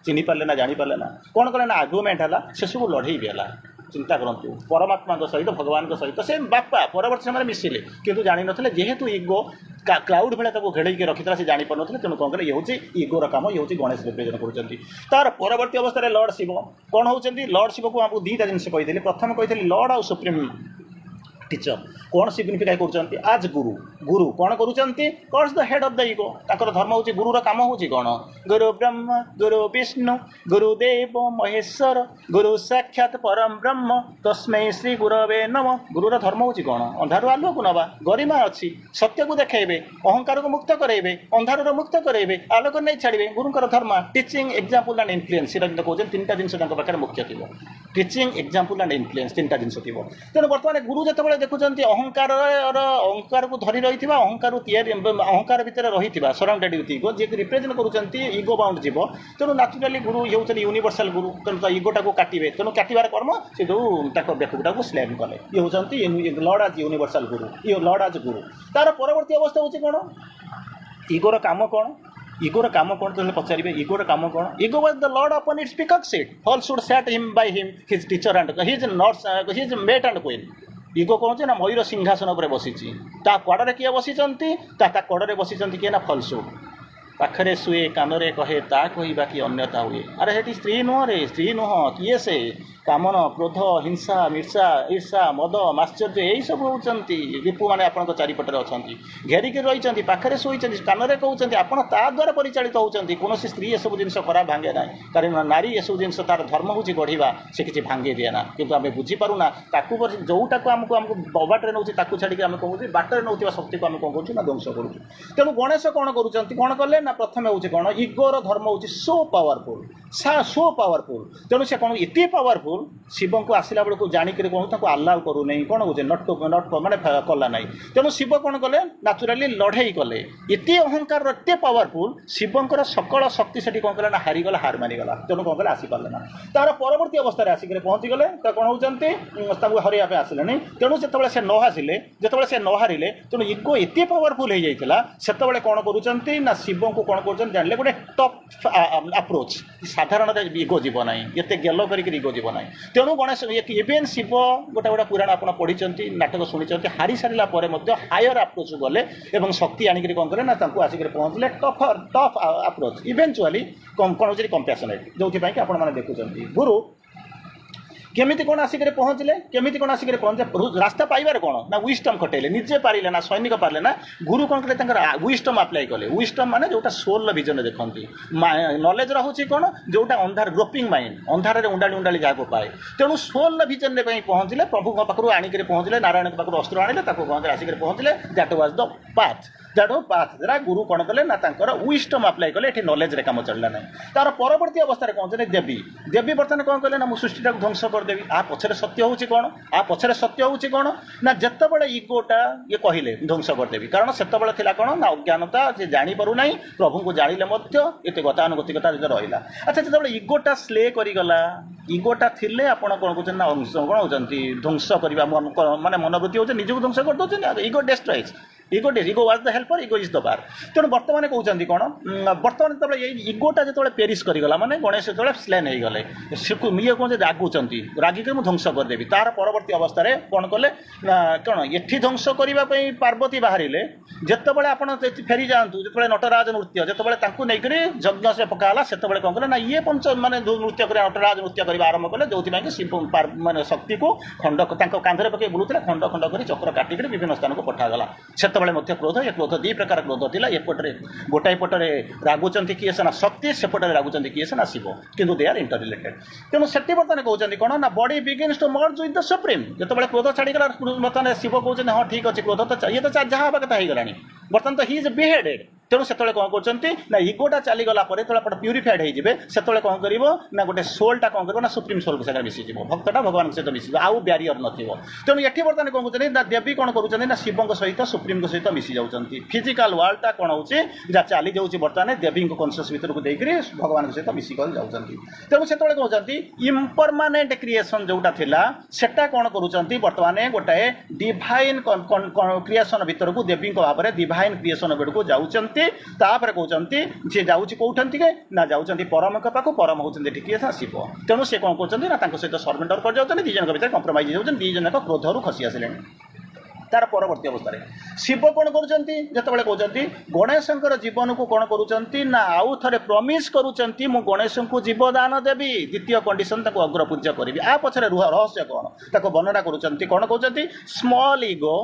चिन्ह पारे ना जापारे ना कौन कले ना आर्गुमेंट है से सब लड़े भी है चिंता करूँ परमात्मा सहित भगवान सहित से बापा परवर्त समय मिसिले किंतु जान ना जेहेतु इगो क्लाउड भाई घेड़े रखी से जापार ना तेणु कौन कले ये हूँ इगोर काम ये हूँ गणेश रिप्रेजेंट कर तार परवर्ती अवस्था लॉर्ड शिव कौन होती लॉर्ड शिव को आपको दीटा जिन कही प्रथम कही लॉर्ड आउ सुप्रीम टीचर कौन सिग्निफाई कर आज गुरु गुरु कौन कौन the head of the ego ताकर धर्म हूँ गुरुर काम हूँ कौन गुरु ब्रह्म गुरु विष्णु गुरुदेव महेश्वर गुरु साक्षात परम ब्रह्म तस्मै श्री गुरवे नम गुरुर धर्म हूँ कौन अंधारू आलुआ को नवा गरिमा अच्छी सत्य को देखेबे अहंकार को मुक्त कराइबे अंधारू मुक्त कराइबे आलोक नहीं छाड़े गुरुंर धर्म टीचिंग एग्जांपल एंड इन्फ्लुएंस से कहते तीन जिन पाखे मुख्य थी टीचिंग एग्जांपल एंड इन्फ्लुएंस तीन जिन थी तेणु बर्तमान गुरु जो देखुं अहंकार को धरी रही अहंकार भितर रही सराउंडेड विथ ईगो जी रिप्रेजेंट कर ईगो बाउंड जीव तेणु नाचुराली गुरु ये होती यूनिवर्सल गुरु तेणु ईगोटा को काटे तेणु काटार कर्म से जो बेकुटा को स्लेम कले ये होती लॉर्ड आज यूनिवर्सल गुरु ये लॉर्ड आज गुरु तार परवर्ती अवस्था हूँ कौन ईगोर काम कौन ईगोर काम कौन तो पचारे ईगोर काम कौन ego was the lord upon its peacock seat falsehood sat him by him his teacher and his not his mate and queen ego कौन ना मयूर सिंहासन पर बसी कड़े किए बसी कड़े बसी किए ना फॉल्सहुड पाखरे शुए कान कहे ता कहवा कि अन्यता हुए अरे हेटी स्त्री नुह रे स्त्री नुह किए से कामन क्रोध हिंसा मिर्षा ईर्षा मद माश्चर्य यही सब होती रिपु मैंने आपन चारिपटे अच्छा घेरिक रही पाखे शोई कान कहते आप द्वारा परिचालित होती कौन स्त्री ये सब जिन खराब भांगे ना कारण नारी ये सब जिन तार धर्म हूँ गढ़ा से किसी भांगे दिए ना कि आम बुझीपारूना जोटा को आमको बाटे नौ छाड़ी आम कौन बाटर नौ शक्ति को आम कौन करूँ ना ध्वंस करूँ तेणु गणेश कौन कौन कले ना प्रथम हूँ कौन ईगोर धर्म हूँ सो पावरफुल तेणु से कौन एत पावरफुल शिव को आसला बेलू जाणिक कौन आलाउ करूना कौन हो नट माने कला ना तेणु शिव कौन कले नाचुराली लड़े कले एत अहंकार एत पावरफुल शिवंकर सकल शक्ति से कौन कला ना हारीगला हार मारिगला तेणु कौन कले आसीपारे ना तार परवर्ती अवस्था आसिक पहुँची गले कौन होती हरवा आसिले तेणु से से न आसिले जो से न हारे तेणु ईगो एत पावरफुल हो जाता से कौन करुँच शिव को कौन कर जाने गोटे टफ अप्रोच साधारण ईगो जीव ना ये गेल कर ईगो जीव ना तेणु गणेश इवेन शिव गोटे गोटे पुराण आप पढ़ी नाटक शुणी हारी सारा हायर अप्रोच गले और शक्ति आणिक कौन कले ना आसिक पहुँचले टफ अप्रोच इवेंचुअली कौन हो कंपैशनेट जो आप देखुं गुरु केमी कौन आसिक पहुँचले केमी कौन आसिक पहुँचे रास्ता पाइबार कौन ना विस्टम खटेले निजे पारे ना सैनिक पारे ना गुरु कौन कले विस्टम अप्लाई कले विस्टम माने जोटा सोल विजन देखती नॉलेज रोचे कौन जोटा अंधार ग्रोपिंग माइंड अंधार उंडाली उंडाली जहाँ पाए तेणु सोल विजन पहुँचले प्रभु पाखु आणिक पहुँचले नारायण पाखु अस्त्र आने कहते आसिक पहुँचले दैट वाज द पाथ द्वारा गुरु कौन कले ना विस्टम अप्लाई कले ये नॉलेज रे काम चलला ना तार परवर्ती अवस्था कौन देवी देवी बर्तमान कौन कले ना सृष्टिटा ध्वंस करदेवी आ पछरे सत्य हूँ कौन आ पछरे सत्य हूँ कौन ना जितेबाला ईगोटा ये कहले ध्वंस करदेवी कारण से कौन ना अज्ञानता से जापरूना प्रभु को जानिले ये गतानुगतिकता रहा अच्छा जो ईगोटा स्ले करगला ईगोटा थिले आपण कौन कहते ना कौन होती ध्वंस करवा माने मनोवृत्ति होती निजक ध्वंस कर दौरान ego डेस्ट्रॉयज ego was the helper ego is the bar तेणु बर्तमान कहते कौन बर्तमान जो ईगोटा जो पेरिश करगला माने गणेश जो स्लेन हो गले ये कौन रागुंट रागिक मुझे ध्वंस करदेवी तार परवर्ती अवस्था कौन कले कौन ये ध्वंस करने पार्वती बाहर जितेबाला आप फेरी जातु जो नटराज नृत्य जो नहीं यज्ञ से पकाला से कौन कले ना ये पंच माने नृत्य कर नटराज नृत्य करने आरंभ कले जो शिव माने शक्ति को खंड कांधरे पकड़ बुलूला खंड खंड कर चक्र काटिक विभिन्न स्थान को पठागला से क्रोध ये क्रोध दी प्रकार क्रोध था एपटे गोटाए पटरे रागुंट किए से ना शक्ति सेपटे रागुंट किए से ना शिव किंतु दे आर इंटररिलेटेड तेणु से बर्तमान कहते कौन ना body begins to merge with the supreme जो क्रोध छाड़ीगला बर्तमान शिव कहते हाँ ठीक अच्छे क्रोध तो ये तो जहाँ हवा कथा हो बर्तमान तो ही इज बिहेडेड तेणु से कौन कर ईगोटा चलीगला प्यूरीफाइड होते कौन कर ना गोटे सोलटा कौन कर सुप्रीम सोल को मिसीज भक्तटा भगवान सहित मिसी आउ ब्यारियर नथिबो तेणु ये बर्तमान कौन कहते ना देवी कौन कर शिव सहित सुप्रीम सहित मिसी जाऊँगी फिजिकाल वर्ल्डटा कौन हो चली जाऊँगी बर्तमान देवी कनसीयस भर को देकर भगवान सहित मिसिक जाऊँगी तेणु से कहते इम्परमानेंट क्रिएसन जोटा थिला सेटा कौन कर बर्तमान गोटाए डिवाइन क्रिएसन भर को देवी भाव में डिवाइन क्रिएसन बेड़ को जाऊँच तापर कहते जी जाऊँगी कौटी के ना जाऊँगी परम पाक परम होती किए था शिव तेणु से कौन कर सहित सरेंडर कर जाऊँ दीजन भर कंप्रोमाइज हो दीजन क्रोधर खसी आसिले तार परवर्ती अवस्था शिव कौन करते कहते गणेश जीवन को कौन कर आउ थे प्रमिश कर गणेश को जीवदान देवी द्वितीय कंडीशन अग्र पूजा करी आ पछरे रहस्य कौन वर्णना कौन कहते स्मॉल ईगो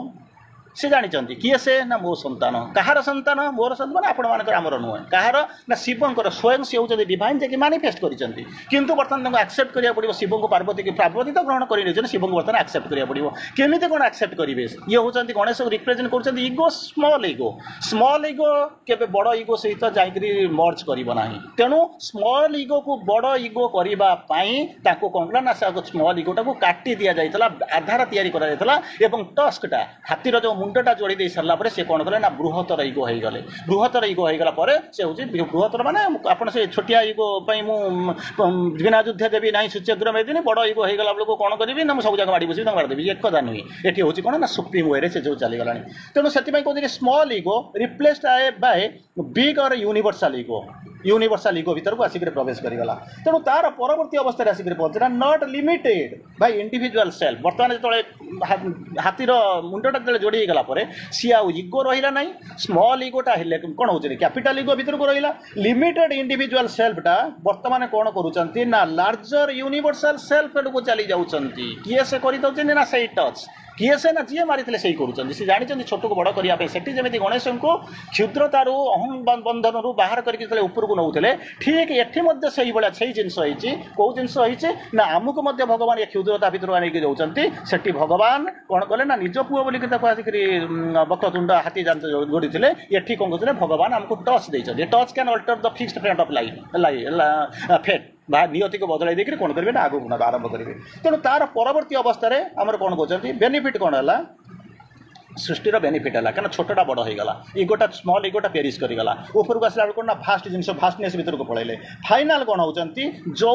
से जानी किए से ना मो संतान कहार संतान मोर संतान आपण मानकर आमर नुहे कहार ना शिवंकर स्वयं सी होती डिवाइन जे मानिफेस्ट करछंती किंतु बर्तमान एक्सेप्ट करिया पड़िबो शिव को पार्वती की पार्वती तो ग्रहण कर शिव को बर्तमान एक्सेप्ट करिया पड़िबो केमिति कोन एक्सेप्ट करिवे ये होचंती गणेश को रिप्रेजेंट करछंती ईगो स्मॉल ईगो केबे बड़ ईगो सहित जाइकरी मर्ज करिवो नाही तेनु स्मॉल ईगो को बड़ ईगो करिबा पई ताको कोन ना स्मॉल ईगोटा को काटी दिया जाइतला आधार तयारी करा जाइतला एवं टस्कटा हाथीर जो मुंडटा जोड़ी दे सारा पर से कौन कले ना बृहत्तर ईगो हो गले बृहत्तर ईगो हो गला से हूँ बृहत्तर माने आपन से छोटिया ईगो बिना युद्ध देवी ना सूच्यग्र मेदिनी बड़ ईगो हो गला बेलू कौन करी ना सब जगह माड़ी बस मारिदेवी एक कदा नुहे ये हूँ कौन ना सुप्रीम वे से जो चलीगला तेणु से कहते small ego replaced by big और यूनिवर्सल ईगो भीतर को आसिक प्रवेश करगला तेणु तार परवर्ती अवस्था आसिक पहुंचला not limited by individual self बर्तमान जो हाथीर मुंडटा जो जोड़ी गला सी आउ ईगो रहा ना स्मॉल ईगोटा कौन हो कैपिटल ईगो भीतर को रहा लिमिटेड इंडिविजुअल सेल्फटा बर्तमान कौन करुँच ना लार्जर यूनिवर्सल सेल्फ को चली जाऊँगी किए से कर ना से टच किए से ना जी मारी से करुँच जानी छोट को बड़ करने से जमी गणेश को क्षुद्रतारू अहम बंधन बाहर करके ऊपर को नौले ठीक ये से भाया से जिनस कौ जिनस ना आमको भगवान ये क्षुद्रता भर आने जाती भगवान कौन कले ना निज पुओ बोलिक आसिक वक्रतुंड हाथी जांत जोड़ी ये कौन कर भगवान आमको टच देते touch can alter the fixed friend of fate नियति को बदल देकर कौन करेंगे ना आगे आरंभ करेंगे तेणु तार परवर्ती अवस्था आमर कौन कहते बेनिफिट कौन है सृष्टिर बेनिफिट है क्या छोटा बड़ हो गला ईगोटा स्मॉल ईगोटा पेरिश करगला ऊपर को आसला कौन ना फास्ट जिन फास्टनेस भर को पड़े फाइनाल कौन होती जो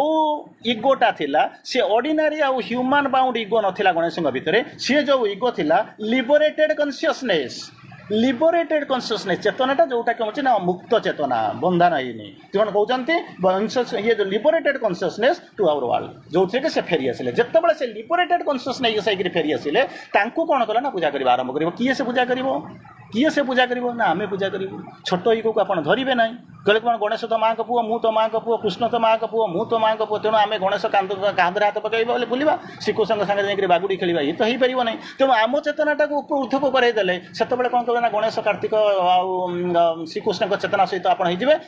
ईगोटा थिला से ऑर्डिनरी आउ ह्यूमन बाउंड ईगो नथिला गणेश भितर सी जो ईगो थिला लिबरेटेड कॉन्शियसनेस चेतनाटा जोटा कौन ना मुक्त चेतना बंधन होनी तेमन कहते ये जो liberated consciousness to our world जो थे से फेरी आसिले जिते से लिबरेटेड कॉन्शियसनेस फेरी आसिले कौन कला ना पूजा करवा आरंभ कर किए से पूजा कर ना आम पूजा करूँ छोट ईगो को आप धरवे ना कहले कौन गणेश तो माँ पुओ मु तो माँ पुओ कृष्ण तो माँ पुओ मु तो माँ पुओ तेणु आम गणेश कांधे हाथ पकड़ बोले बुलवा श्रीकृष्ण सागे बागुड़ी खेल ये तो हो पार ना तेणु आम चेतनाटा को ऊर्धक कराइदेले से कौन करें ना गणेश कार्तिक श्रीकृष्ण चेतना सहित आप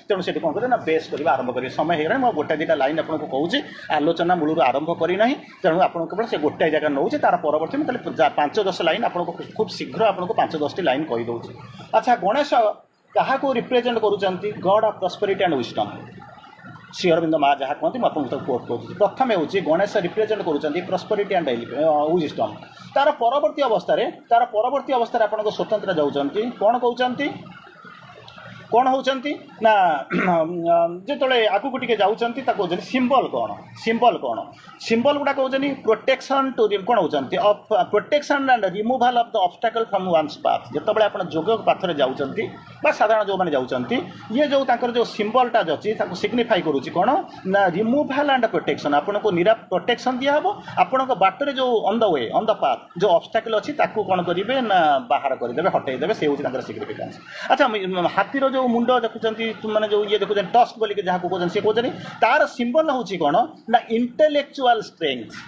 तेणु से कौन करें ना बेस करवा आरंभ करेंगे समय हो गया गोटे दुटा लाइन आपको कहूँ आलोचना मूलर आरंभ करना तेणु आप केवल से गोटे जगह नौ तार परवर्ती मुझे 5-10 लाइन आपको खूब शीघ्र आपको 5-10 लाइन कहीदे। अच्छा गणेश क्या रिप्रेजेंट करुँच god of prosperity and wisdom Shri Aurobindo माँ जहाँ कहते मुझे कोट कहूँ प्रथम हूँ गणेश रिप्रेजेंट करुँच प्रॉस्पेरिटी एंड विजडम तार परवर्ती अवस्था आपको स्वतंत्र जाऊँच कौन कहते कौन होती ना जो आगू टे जाऊँच सिंबल कौन सिंबल गुड़ा कहते प्रोटेक्शन टू कौन होती protection and removal of the obstacle from one's path जिते आप जोग पाथर जाऊँच साधारण जो मैंने जाऊँच ये जो जो सिंबलटा अच्छी सिग्निफाई करुँच कौन ना रिमूवाल एंड प्रोटेक्शन आपको प्रोटेक्शन दिहब आपण बाटर जो on the way on the path जो ऑब्स्टेकल अच्छी कौन करेंगे ना बाहर करदे हटेदेवे से हूँ सिग्निफिकेंस। अच्छा हाथीर जो मुंड देखुं मैंने जो ये देखुं टस्क बोलिक जहाँ कहते सी कहते तार सिंबल हूँ कौन ना इंटेलेक्चुअल स्ट्रेंथ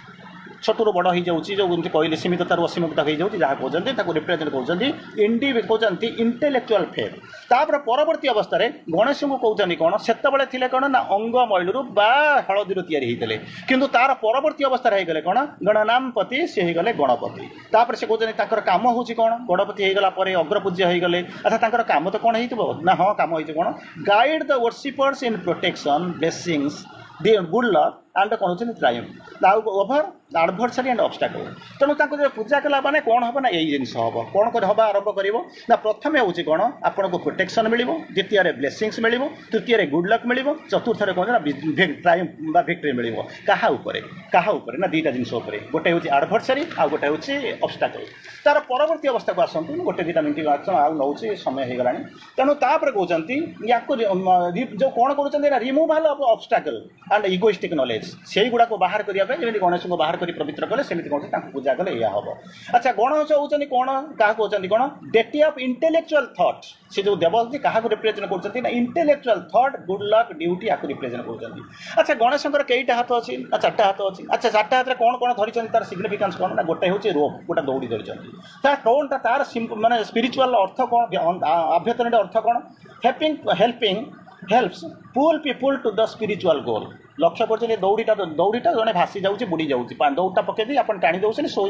छोटू बड़ हो जाऊँगी जो कहले सीमिततार असीमितता हो जाऊँगी जहाँ कहते रिप्रेजेंट कहते इंटेलेक्चुअल फेथ तापर परवर्ती अवस्था गणेश को कहते कौन से कौन ना अंग मैलू बा हलदी होते किंतु तार परवर्ती अवस्था हो गले कौन गणनामपति सी हो गले गणपति तापर से कहते काम हूँ कौन गणपति हो गला अग्रपूज्य हो गले। अच्छा काम तो कौन हो ना हाँ काम हो कौन guide the worshippers in protection blessings the good luck and कौन होती ट्रायम्फ ओवर एडभर्सरी एंड ऑब्स्टेकल तेणु जो पूजा कला माने कौन हम ना यही जिनस हम कौन कर हवा आरंभ कर ना प्रथम हूँ कौन आपको प्रोटेक्शन मिल द्वितीय ब्लेसिंग्स मिल तृतीय गुड लक मिल चतुर्थ कौन ना ट्रायम्फ भिक्ट्री मिल क्या ना दुईटा जिनस गोटे हूँ एडभर्सरी आ गोटे हूँ ऑब्स्टेकल तार परवर्ती अवस्था को आसतु गोटे दुईटा मिनट नौ समय हो गला तेणु तापर कहते या जो कौन कर removal of obstacle and egoistic knowledge spirits से गुड़ा को बाहर करने जमी गणेश को बाहर कर पवित्र कले सेमती कौन पूजा कले यह हम। अच्छा गणेश होती कौन क्या कहते कौन डेटी ऑफ इंटेलेक्चुअल थॉट से जो देवती क्या रिप्रेजेंट कर intellectual thought good luck duty या रिप्रेजेंट कर। अच्छा गणेश कईटा हाथ अच्छी ना चार्टा हाथ अच्छी। अच्छा चार्टा हाथ में कौन कौन धरी तार सिग्निफिकेंस कौन ना गोटे हूँ रोप गोटे दौड़ी धरी कौन तार माने स्पिरिचुअल अर्थ कौन आभ्यंतरीण अर्थ कौन helping helps pull people to the spiritual goal. लक्ष्य कर दौड़ीटा जड़े भासी जाऊँगी बुड़ी जाऊँगी दौड़टा पकई आप टाणी दौर सो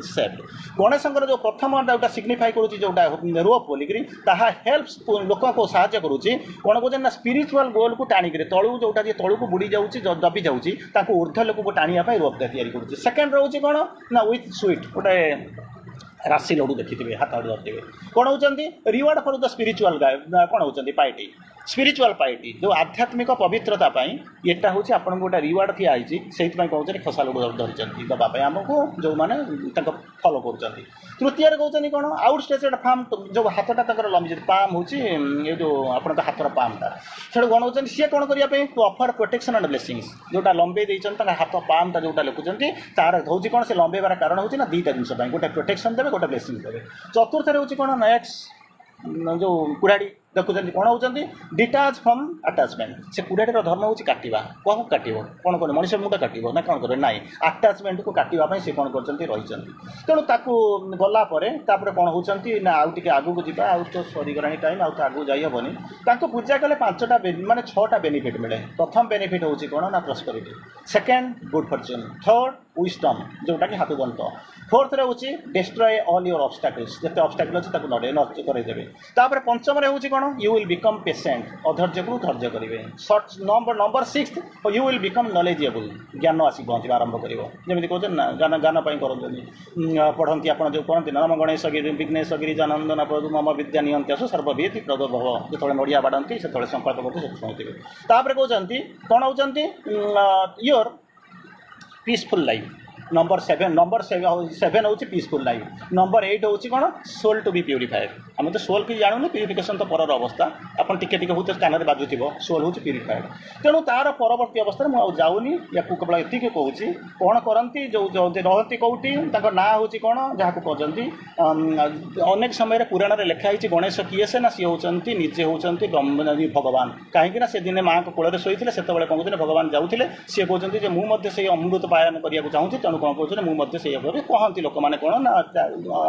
सेफ्ट। गणेश जो प्रथम जो सिग्निफाई करोटा रोप बोलिकी हेल्प्स लोक को साहय करुच्ची कौन कौन ना स्पिरिचुअल गोल को टाणी तलू जोटा तलू को बुड़ी जाऊँगी दबी जाऊँगी ऊर्ध लोक को टाणी रोपटा या सेकेंड रोचे कौन ना विथ स्वीट गोटे राशि लडू देखिए हाथ धरते कौन होती रिवार्ड फॉर द स्पिरिचुअल कौन होती पार्टी स्पिरिचुअल पार्टी जो आध्यात्मिक पवित्रता यहाँ हूँ आपको गोटे रिवार्ड थी से कहते खसा लडू धरी दवाई आमको जो मैंने फलो कर। तृतीय कहते कौन आउट स्टेचड फार्म जो हाथटा लंबी पाम हूँ ये जो आप हाथर पामटा से कौन होती सी कौन करने to offer protection and blessings जोटा लंबे देते हाथ पामटा जोटा लिखुंट तार हूँ कौन से लंबेबार कारण हूँ ना दुईटा जिनस गोटे प्रोटेक्शन देवे गोटे ब्लेसिंग देवे। चतुर्थ हूँ कौन नेक्स्ट जो कुराड़ी देखुं कौन होती डिटाच फ्रम आटाचमेंट से कुराटीर धर्म हूँ काटा क्या काट कौन कौन मनुष्य मुंड काट ना कौन कर ना आटाचमेंट को काटापी से कौन कर तेणु ताकू गलापर कौन होती ना आउ टे आगू जावा आउ तो सरीगला टाइम आउ तो आगू जाइबनी पूजा कले 5टा माने 6टा बेनिफिट मिले। प्रथम बेनिफिट हूँ कौन ना prosperity second good Fortune third wisdom जोटा कि हाथ दंत फोर्थ हूँ डिस्ट्रॉय ऑल योर ऑब्स्टैकल्स जिते ऑब्स्टैकल अच्छे नड़े नष्ट करदेवे। पंचम हूँ कौन यू विल बिकम पेशेंट अधैर्य को धैर्य करेंगे। Number 6 you will become knowledgeable ज्ञान आसी पहुँच आरंभ करमी कहते ना गान गान पढ़ती आप जो कहते नम गणेश गिरी विघ्नेश गिरी जानंदन प्रभु मम विद्या नियंत्यासु सर्वभीति प्रदोभव जो नड़िया बाढ़ती से संकल्प करते शुणुवे। कहते कौन होती योर पीसफुल लाइफ। नंबर 7 हूँ पीसफुल लाइफ। नंबर 8 हूँ कौन सोल टू बी प्यूरीफाएड। आम तो सोल की जानूनी प्यूरिफिकेशन तो पर अवस्था आपन टिके टिके हूँ कान में बाजुथ सोल हूँ प्यूरीफाएड। तेणु तार परवर्ती अवस्था मुझे जाऊनी या केवल ये कहूँ कौन करती जो रहती कौटी ना हूँ कौन जहाँ कहते अनेक समय पुराण में लिखाई गणेश किए से ना सी होती निजे होती भगवान कहीं से दिने माँ को कोल शोते से कौन कहते भगवान जाऊे सी कहते मुझे अमृत पायन करने चाहूँगी तेणु कौन कहते मुझे कहती लोक मैंने कौन ना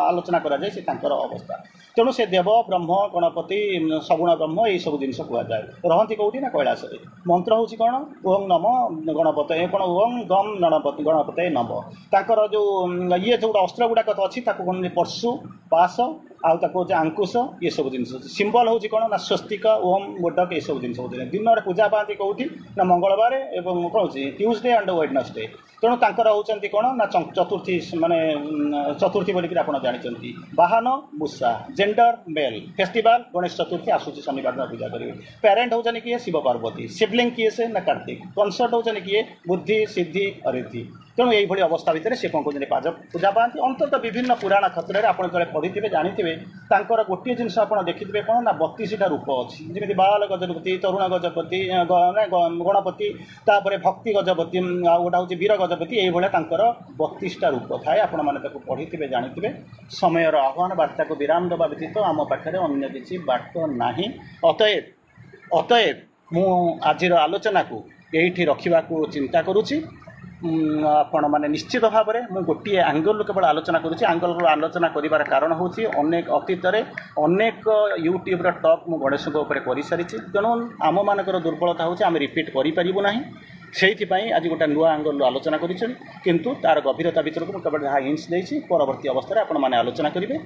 आलोचना कराए से अवस्था। तेणु से देव ब्रह्म गणपति सगुण ब्रह्म यही सब जिन कहुए रहती कौटी ना कैलाश। मंत्र हूँ कौन ओं नम गणपत कौन ओं गम गणपत नम ताकर जो ये जो अस्त्र गुड़ाक अच्छी कौन परशु पास आउ कौन आंकुश ये सब जिन सिंबल हूँ कौन ना स्वस्तिक ओम मोडक ये सब जिन दिन में पूजा पाती कौटी ना मंगलवार और कौन ट्यूजडे एंड वेडनेसडे। तेणु तांकर होती कौन ना चतुर्थी माने चतुर्थी बोलिक आप जानते बाहन मूषा gender male festival Ganesh Chaturthi आसूसी शनिवार दिन पूजा करेंगे। पेरेंट होती किए शिव पार्वती सिबलिंग किए से ना कार्तिक कंसर्ट होती किए बुद्धि सिद्धि अरिद्धि। तेणु यही अवस्था भितर से कौन कहते पूजा पाती अंततः विभिन्न पुराण क्षेत्र में आपड़ जो पढ़ी जानते गोटे जिनस आप देखिए कौन ना 32टा रूप अच्छी जमी बाल गजपति तरुण गजपति गणपति तापर भक्ति गजपति गोटा हूँ वीर गजपति ये 32टा रूप थाए आपण मैंने पढ़ी जानते समयर आह्वान वार्ता को विराम देवा व्यतीत आम पाखे अन्य किसी बाट ना। अतएव मु आज आलोचना को यही रखा चिंता करुँची आपण मैंने निश्चित भाव में मुझे गोटे आंगल केवल आलोचना करुँची आंगल आलोचना कर कारण हूँ अनेक अतीत अनेक यूट्यूब्र टॉप मु गणेश कर सारी तेणु आम मानकर दुर्बलता हूँ आम रिपीट करूँ ना से आज गोटे नुआ आंगल आलोचना किंतु तार गभीरता भर को केवल जहाँ हिंट्स देती परवर्ती अवस्था आपण मैंने आलोचना करेंगे।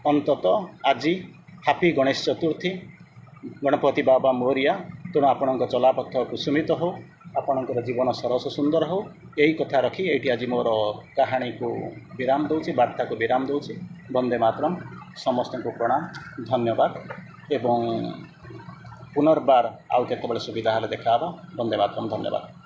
अंततः आज हैप्पी गणेश चतुर्थी गणपति बाबा मोरिया। तेणु आपण चलापथ कुसुमित हो आपणकर जीवन सरस सुंदर हो यही कथा रखी ये आज मोर कहानी को विराम दूसरी वार्ता को विराम दूसरी। वंदे मातरम समस्त को प्रणाम धन्यवाद एवं पुनर्बार आउ केतबेले सुविधा हेले देखा। वंदे मातरम धन्यवाद।